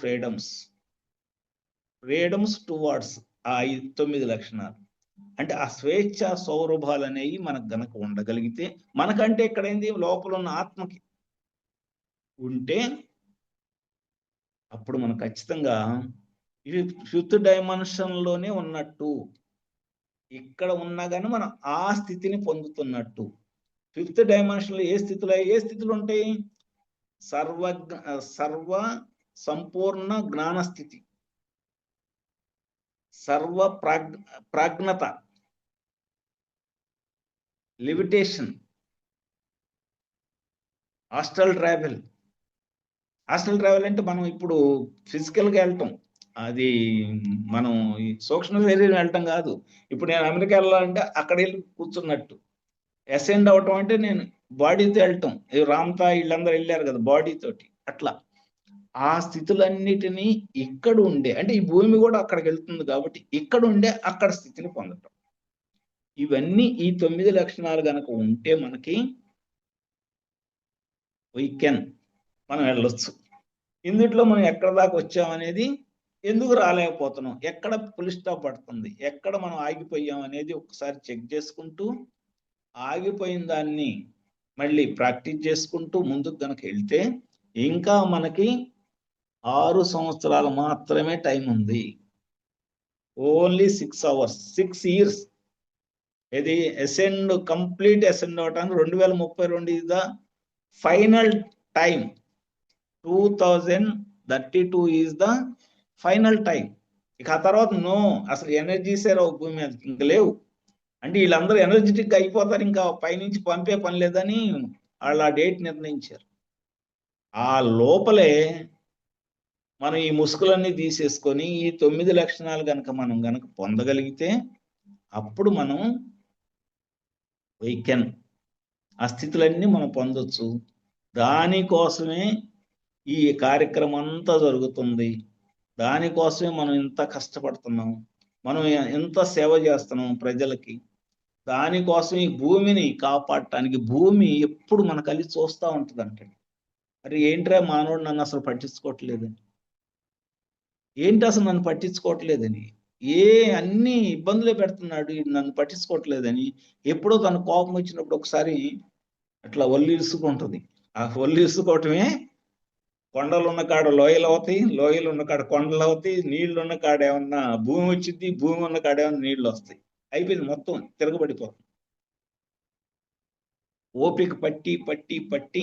Speaker 2: ఫ్రీడమ్స్ టువార్డ్స్ ఆ 9 లక్షణాలు. అంటే ఆ స్వేచ్ఛ సౌరభాలు అనేవి మనకు గనక ఉండగలిగితే, మనకంటే ఇక్కడైంది లోపల ఉన్న ఆత్మకి ఉంటే, అప్పుడు మనం ఖచ్చితంగా ఇది 5th డైమెన్షన్లోనే ఉన్నట్టు. ఇక్కడ ఉన్నా కానీ మనం ఆ స్థితిని పొందుతున్నట్టు. 5th డైమెన్షన్లో ఏ స్థితులు ఉంటాయి? సర్వ సంపూర్ణ జ్ఞాన స్థితి, సర్వ ప్రాజ్ఞత, లివిటేషన్, ఆస్ట్రల్ ట్రావెల్ అంటే మనం ఇప్పుడు ఫిజికల్గా వెళ్ళటం, అది మనం సూక్ష్మ శరీరం వెళ్ళటం కాదు. ఇప్పుడు నేను అమెరికా వెళ్ళాలంటే అక్కడ వెళ్ళి కూర్చున్నట్టు. అసెండ్ అవటం అంటే నేను బాడీతో వెళ్ళటం. రామ్తా వీళ్ళందరూ వెళ్ళారు కదా బాడీతోటి. అట్లా ఆ స్థితులన్నిటినీ ఇక్కడ ఉండే, అంటే ఈ భూమి కూడా అక్కడికి వెళ్తుంది కాబట్టి ఇక్కడ ఉండే అక్కడ స్థితిని పొందటం. ఇవన్నీ ఈ 9 లక్షణాలు గనక ఉంటే మనకి మనం వెళ్ళొచ్చు. ఇందుట్లో మనం ఎక్కడ దాకా వచ్చామనేది, ఎందుకు రాలేకపోతున్నాం, ఎక్కడ ఫుల్ స్టాప్ పడుతుంది, ఎక్కడ మనం ఆగిపోయాం అనేది ఒకసారి చెక్ చేసుకుంటూ, ఆగిపోయిన దాన్ని మళ్ళీ ప్రాక్టీస్ చేసుకుంటూ ముందుకు కనుక వెళ్తే ఇంకా మనకి 6 సంవత్సరాలు మాత్రమే టైం ఉంది. Only 6 hours, 6 years. ఇది కంప్లీట్ అసెండ్ అవటానికి 2032 is the final time. 2032 is the final time. ఇక ఆ తర్వాత నో, అసలు ఎనర్జీసే రావు భూమి మీద, ఇంకా లేవు. అంటే వీళ్ళందరూ ఎనర్జెటిక్గా అయిపోతారు, ఇంకా పైనుంచి పంపే పని లేదని వాళ్ళు ఆ డేట్ నిర్ణయించారు. ఆ లోపలే మనం ఈ ముసుగులన్నీ తీసేసుకొని ఈ 9 లక్షణాలు మనం గనక పొందగలిగితే అప్పుడు మనం ఆ స్థితులన్నీ మనం పొందొచ్చు. దానికోసమే ఈ కార్యక్రమం అంతా జరుగుతుంది. దానికోసమే మనం ఇంత కష్టపడుతున్నాం, మనం ఎంత సేవ చేస్తున్నాం ప్రజలకి. దానికోసం ఈ భూమిని కాపాడటానికి, భూమి ఎప్పుడు మన కలిసి చూస్తూ ఉంటుంది అంటే, మరి ఏంట్రా మానవుడు నన్ను అసలు పట్టించుకోవట్లేదని, అసలు నన్ను పట్టించుకోవట్లేదని, అన్ని ఇబ్బందులే పెడుతున్నాడు, నన్ను పట్టించుకోవట్లేదని. ఎప్పుడో తన కోపం వచ్చినప్పుడు ఒకసారి అట్లా ఒళ్ళు ఇరుసుకుంటుంది. ఆ ఒళ్ళు ఇరుసుకోవటమే, కొండలు ఉన్న కాడ లోయలు అవుతాయి, లోయలు ఉన్న కాడ కొండలు అవుతాయి, నీళ్లు ఉన్న కాడ ఏమన్నా భూమి వచ్చింది, భూమి ఉన్న కాడ ఏమన్నా నీళ్లు వస్తాయి. అయిపోయింది, మొత్తం తిరగబడిపోతుంది. ఓపిక పట్టి పట్టి పట్టి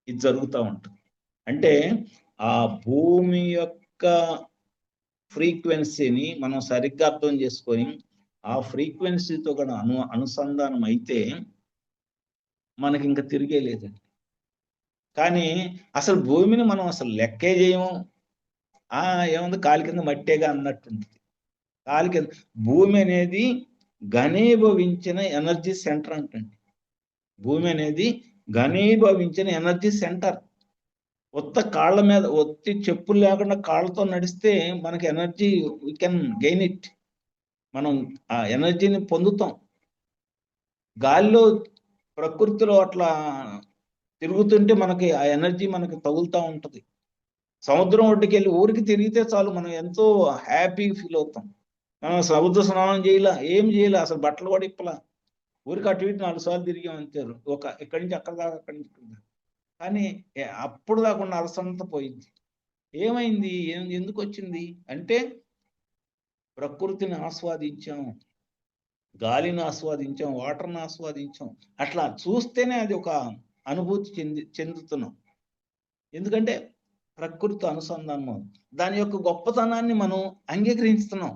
Speaker 2: ఇది జరుగుతూ ఉంటుంది. అంటే ఆ భూమి యొక్క ఫ్రీక్వెన్సీని మనం సరిగ్గా అర్థం చేసుకొని ఆ ఫ్రీక్వెన్సీతో కూడా అనుసంధానం అయితే మనకి ఇంకా తిరిగే లేదండి. కానీ అసలు భూమిని మనం అసలు లెక్కే చేయము. ఏముంది కాలి కింద మట్టేగా అన్నట్టుంటుంది. కాలి కింద భూమి అనేది ఘనీభవించిన ఎనర్జీ సెంటర్ అంటండి. భూమి అనేది ఘనీభవించిన ఎనర్జీ సెంటర్. ఉత్త కాళ్ళ మీద ఒత్తి చెప్పులు లేకుండా కాళ్ళతో నడిస్తే మనకి energy we can gain it. మనం ఆ ఎనర్జీని పొందుతాం. గాలిలో ప్రకృతిలో అట్లా తిరుగుతుంటే మనకి ఆ ఎనర్జీ మనకి తగులుతూ ఉంటుంది. సముద్రం ఒడ్డుకి వెళ్ళి ఊరికి తిరిగితే చాలు మనం ఎంతో హ్యాపీగా ఫీల్ అవుతాం. మనం సముద్ర స్నానం చేయాల, ఏం చేయాలి, అసలు బట్టలు కూడా ఇప్పలా, ఊరికి అటు ఇటు 4 సార్లు తిరిగాం అంటారు. ఇక్కడి నుంచి అక్కడ దాకా, అక్కడి నుంచి ఇక్కడ దాకా. కానీ అప్పుడు దాకుండా అలసంతా పోయింది. ఏమైంది, ఎందుకు వచ్చింది అంటే ప్రకృతిని ఆస్వాదించాం, గాలిని ఆస్వాదించాం, వాటర్ని ఆస్వాదించాం. అట్లా చూస్తేనే అది ఒక అనుభూతి చెందుతున్నాం. ఎందుకంటే ప్రకృతి అనుసంధానం, దాని యొక్క గొప్పతనాన్ని మనం అంగీకరిస్తున్నాం.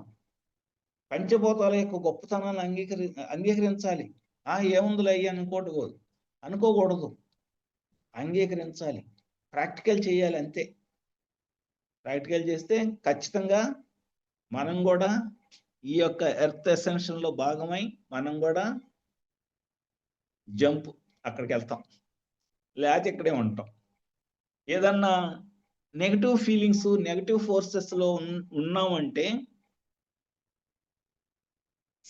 Speaker 2: పంచభూతాల యొక్క గొప్పతనాన్ని అంగీకరించాలి. ఏముందిలే అయ్యి అనుకోకూడదు, అంగీకరించాలి, ప్రాక్టికల్ చేయాలి. అంతే. ప్రాక్టికల్ చేస్తే ఖచ్చితంగా మనం కూడా ఈ యొక్క ఎర్త్ ఎసెన్షన్లో భాగమై మనం కూడా జంప్ అక్కడికి వెళ్తాం, లేకపోతే ఇక్కడే ఉంటాం. ఏదన్నా నెగటివ్ ఫీలింగ్స్, నెగటివ్ ఫోర్సెస్లో ఉన్నామంటే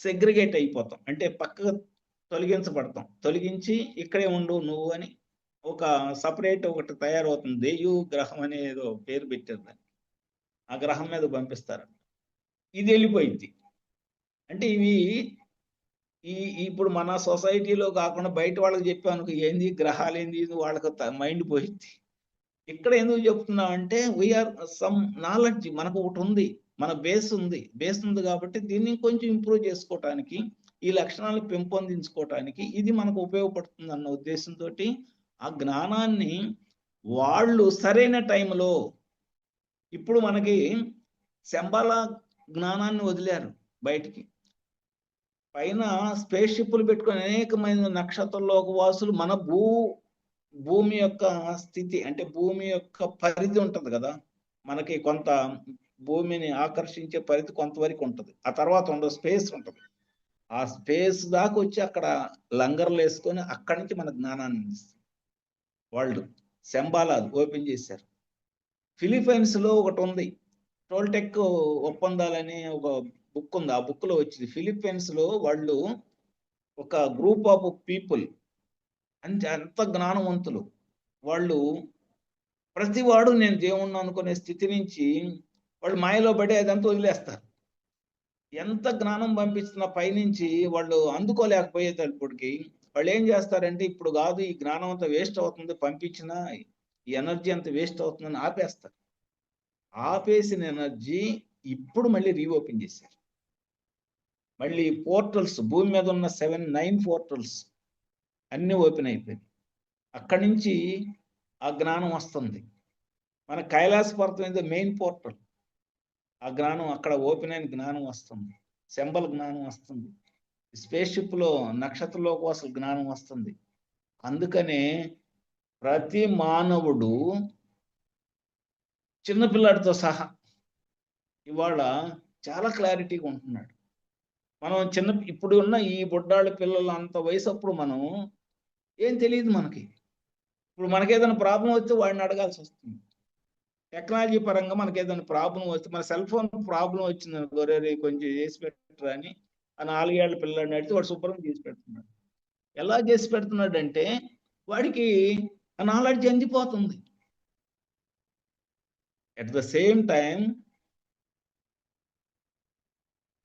Speaker 2: సెగ్రిగేట్ అయిపోతాం, అంటే పక్కకు తొలగించబడతాం. తొలగించి ఇక్కడే ఉండు నువ్వు అని ఒక సపరేట్ ఒకటి తయారవుతుంది. దేయు గ్రహం అనే ఏదో పేరు పెట్టారు దాన్ని. ఆ గ్రహం మీద పంపిస్తారు, ఇది వెళ్ళిపోయింది. అంటే ఇప్పుడు మన సొసైటీలో కాకుండా బయట వాళ్ళకి చెప్పాను ఏంది గ్రహాలు ఏంది, వాళ్ళకి మైండ్ పోయింది. ఇక్కడ ఎందుకు చెప్తున్నాం అంటే వీఆర్ సమ్ నాలెడ్జ్ మనకు ఒకటి ఉంది, మన బేస్ ఉంది కాబట్టి దీన్ని కొంచెం ఇంప్రూవ్ చేసుకోవటానికి, ఈ లక్షణాలను పెంపొందించుకోవటానికి ఇది మనకు ఉపయోగపడుతుంది అన్న ఉద్దేశంతో ఆ జ్ఞానాన్ని వాళ్ళు సరైన టైంలో, ఇప్పుడు మనకి శంబాల జ్ఞానాన్ని వదిలారు బయటికి. పైన స్పేస్ షిప్లు పెట్టుకుని అనేకమైన నక్షత్రలోక వాసులు మన భూమి యొక్క స్థితి, అంటే భూమి యొక్క పరిధి ఉంటుంది కదా, మనకి కొంత భూమిని ఆకర్షించే పరిధి కొంతవరకు ఉంటుంది, ఆ తర్వాత ఉండదు, స్పేస్ ఉంటుంది. ఆ స్పేస్ దాకా వచ్చి అక్కడ లంగర్లు వేసుకొని అక్కడి నుంచి మన జ్ఞానాన్ని ఇస్తుంది. వాళ్ళు శంబాలాలు ఓపెన్ చేశారు. ఫిలిప్పైన్స్ లో ఒకటి ఉంది, టోల్టెక్ ఒప్పందాలని ఒక బుక్ ఉంది. ఆ బుక్ లో వచ్చింది ఫిలిప్పైన్స్ లో వాళ్ళు ఒక గ్రూప్ ఆఫ్ పీపుల్ అంత జ్ఞానవంతులు. వాళ్ళు ప్రతివాడు నేను దేవుణ్ణి అనుకునే స్థితి నుంచి వాళ్ళు మాయలో పడి అదంతా వదిలేస్తారు. ఎంత జ్ఞానం పంపిస్తున్న పైనుంచి వాళ్ళు అందుకోలేకపోయేటప్పటికి వాళ్ళు ఏం చేస్తారంటే, ఇప్పుడు కాదు, ఈ జ్ఞానం అంతా వేస్ట్ అవుతుంది, పంపించిన ఈ ఎనర్జీ అంతా వేస్ట్ అవుతుందని ఆపేస్తారు. ఆపేసిన ఎనర్జీ ఇప్పుడు మళ్ళీ రీఓపెన్ చేశారు. మళ్ళీ పోర్టల్స్, భూమి మీద ఉన్న 9 పోర్టల్స్ అన్నీ ఓపెన్ అయిపోయింది. అక్కడి నుంచి ఆ జ్ఞానం వస్తుంది. మన కైలాస పర్వతం ఏదో మెయిన్ పోర్టల్, ఆ జ్ఞానం అక్కడ ఓపెన్ అయిన జ్ఞానం వస్తుంది, శంబల్ జ్ఞానం వస్తుంది, స్పేస్ షిప్ లో నక్షత్రలోక వాసుల జ్ఞానం వస్తుంది. అందుకనే ప్రతి మానవుడు చిన్నపిల్లాడితో సహా ఇవాళ చాలా క్లారిటీగా ఉంటున్నాడు. మనం ఇప్పుడు ఉన్న ఈ బుడ్డాళ్ళ పిల్లలు అంత వయసు అప్పుడు మనం ఏం తెలియదు మనకి. ఇప్పుడు మనకేదైనా ప్రాబ్లం వస్తే వాడిని అడగాల్సి వస్తుంది. టెక్నాలజీ పరంగా మనకి ఏదైనా ప్రాబ్లం వస్తే, మన సెల్ ఫోన్ ప్రాబ్లం వచ్చింది గొర్రె కొంచెం చేసి పెట్టరా అని ఆ 4 ఏళ్ల పిల్లాడిని అడిగితే వాడు శుభ్రం చేసి పెడుతున్నాడు. ఎలా చేసి పెడుతున్నాడు అంటే వాడికి ఆ నాలెడ్జ్ అందిపోతుంది. అట్ ద సేమ్ టైం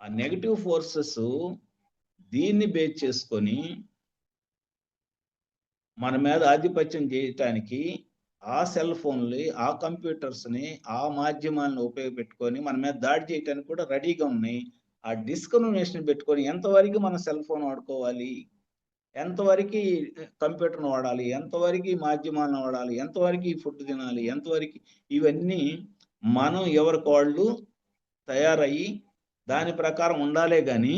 Speaker 2: ఆ నెగటివ్ ఫోర్సెస్ దీన్ని బేస్ చేసుకొని మన మీద ఆధిపత్యం చేయటానికి ఆ సెల్ ఫోన్లు, ఆ కంప్యూటర్స్ని, ఆ మాధ్యమాలను ఉపయోగపెట్టుకొని మన మీద దాడి చేయటానికి కూడా రెడీగా ఉన్నాయి. ఆ డిస్క్రిమినేషన్ పెట్టుకొని ఎంతవరకు మన సెల్ ఫోన్ వాడుకోవాలి, ఎంతవరకు కంప్యూటర్ను వాడాలి, ఎంతవరకు మాధ్యమాలను వాడాలి, ఎంతవరకు ఫుడ్ తినాలి, ఎంతవరకు ఇవన్నీ మనం ఎవరికి వాళ్ళు తయారయ్యి దాని ప్రకారం ఉండాలే కానీ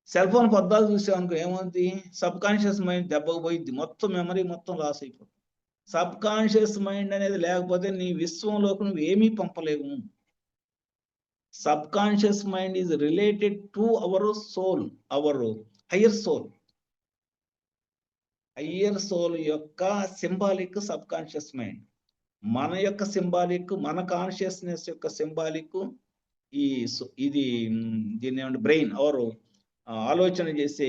Speaker 2: సెల్ ఫోన్ పద్దాలు చూసామనుకో ఏమవుతుంది, సబ్ కాన్షియస్ మైండ్ దెబ్బకు పోయిద్ది, మొత్తం మెమరీ మొత్తం లాస్ అయిపోతుంది. సబ్ కాన్షియస్ మైండ్ అనేది లేకపోతే నీ విశ్వంలోకి నువ్వు ఏమీ పంపలేవు. Subconscious mind is related to our soul, our higher soul. Higher soul యొక్క సింబాలిక్ సబ్ కాన్షియస్ మైండ్. మన యొక్క సింబాలిక్, మన కాన్షియస్నెస్ యొక్క సింబాలిక్ ఇది దీన్ని ఏమంటే బ్రెయిన్ అవర్ ఆలోచన చేసే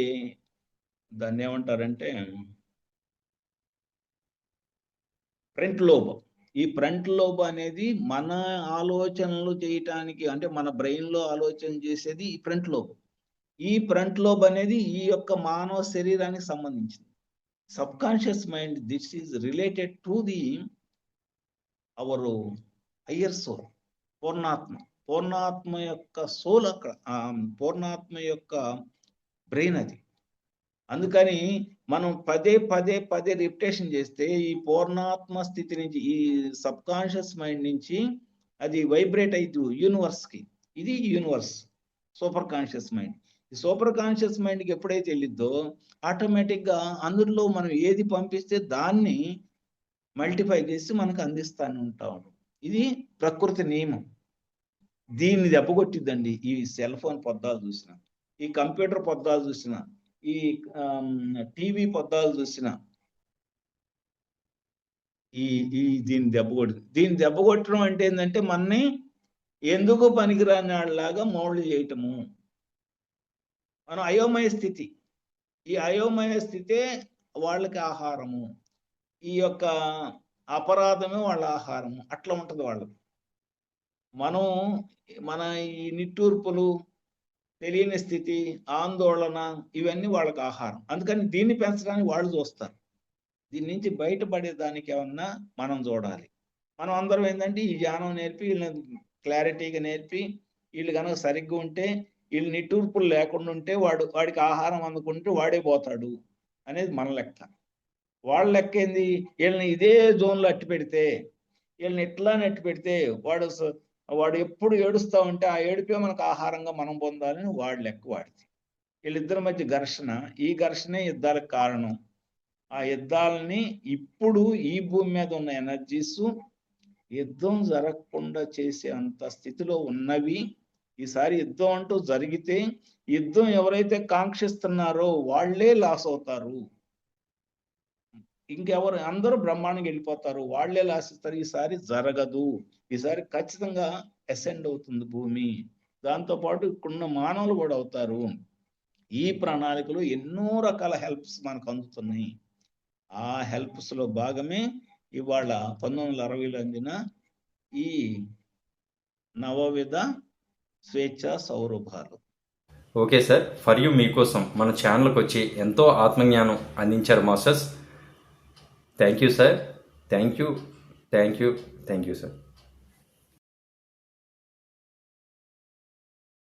Speaker 2: దాన్ని ఏమంటారంటే ఫ్రంట్ లోబ్. ఈ ఫ్రంట్ లోబ్ అనేది మన ఆలోచనలు చేయటానికి, అంటే మన బ్రెయిన్లో ఆలోచన చేసేది ఈ ఫ్రంట్ లోబ్. ఈ ఫ్రంట్ లోబ్ అనేది ఈ యొక్క మానవ శరీరానికి సంబంధించింది. Subconscious mind this is related to the our higher soul, పూర్ణాత్మ. పూర్ణాత్మ యొక్క సోల్ అక్కడ, పూర్ణాత్మ యొక్క బ్రెయిన్ అది. అందుకని మనం పదే పదే పదే రిపిటేషన్ చేస్తే ఈ పూర్ణాత్మ స్థితి నుంచి, ఈ సబ్ కాన్షియస్ మైండ్ నుంచి అది వైబ్రేట్ అయితే యూనివర్స్కి, ఇది యూనివర్స్ సూపర్ కాన్షియస్ మైండ్. ఈ సూపర్ కాన్షియస్ మైండ్కి ఎప్పుడైతే వెళ్ళిద్దో ఆటోమేటిక్గా అందులో మనం ఏది పంపిస్తే దాన్ని మల్టిఫై చేసి మనకు అందిస్తానే ఉంటాం. ఇది ప్రకృతి నియమం. దీన్ని దెబ్బకొట్టిద్దండి ఈ సెల్ ఫోన్ పొద్దాలు చూసిన, ఈ కంప్యూటర్ పొద్దాలు చూసిన, ఈ టీవీ పొద్దాలు చూసిన, దీన్ని దెబ్బకొట్టడం అంటే ఏంటంటే మనని ఎందుకు పనికిరాని వాళ్ళలాగా మౌల్డ్ చేయటము. మనం అయోమయ స్థితి, ఈ అయోమయ స్థితే వాళ్ళకి ఆహారము, ఈ యొక్క అపరాధమే వాళ్ళ ఆహారము. అట్లా ఉంటుంది వాళ్ళకి. మనం మన ఈ నిట్టూర్పులు, తెలియని స్థితి, ఆందోళన, ఇవన్నీ వాళ్ళకి ఆహారం. అందుకని దీన్ని పెంచడానికి వాళ్ళు చూస్తారు. దీని నుంచి బయటపడేదానికి ఏమన్నా మనం చూడాలి. మనం అందరం ఏంటంటే ఈ జ్ఞానం నేర్పి, వీళ్ళని క్లారిటీగా నేర్పి, వీళ్ళు కనుక సరిగ్గా ఉంటే, వీళ్ళు నిట్టూర్పులు లేకుండా ఉంటే వాడికి ఆహారం అందుకుంటే వాడే పోతాడు అనేది మన లెక్క. వాళ్ళ లెక్క ఏంది, వీళ్ళని ఇదే జోన్లో అట్టి పెడితే, వీళ్ళని ఇట్లా నెట్టి పెడితే వాడు ఎప్పుడు ఏడుస్తూ ఉంటే ఆ ఏడుపే మనకు ఆహారంగా మనం పొందాలని వాడి లెక్క వాడితే. వీళ్ళిద్దరి మధ్య ఘర్షణ, ఈ ఘర్షణే యుద్ధాలకు కారణం. ఆ యుద్ధాలని ఇప్పుడు ఈ భూమి మీద ఉన్న ఎనర్జీస్ యుద్ధం జరగకుండా చేసే అంత స్థితిలో ఉన్నవి. ఈసారి యుద్ధం అంటూ జరిగితే యుద్ధం ఎవరైతే కాంక్షిస్తున్నారో వాళ్ళే లాస్ అవుతారు. ఇంకెవరు, అందరూ బ్రహ్మాండంగా వెళ్ళిపోతారు, వాళ్ళే లాసిస్తారు. ఈసారి జరగదు. ఈసారి ఖచ్చితంగా అసెండ్ అవుతుంది భూమి. దాంతోపాటు ఇక్కడున్న మానవులు కూడా అవుతారు. ఈ ప్రణాళికలో ఎన్నో రకాల హెల్ప్స్ మనకు అందుతున్నాయి. ఆ హెల్ప్స్లో భాగమే ఇవాళ 1960లో అందిన ఈ నవవిధ స్వేచ్ఛ సౌరభాలు.
Speaker 1: ఓకే సార్, ఫర్ యూ మీకోసం మన ఛానల్కి వచ్చి ఎంతో ఆత్మజ్ఞానం అందించారు masters. Thank you sir. Thank you sir.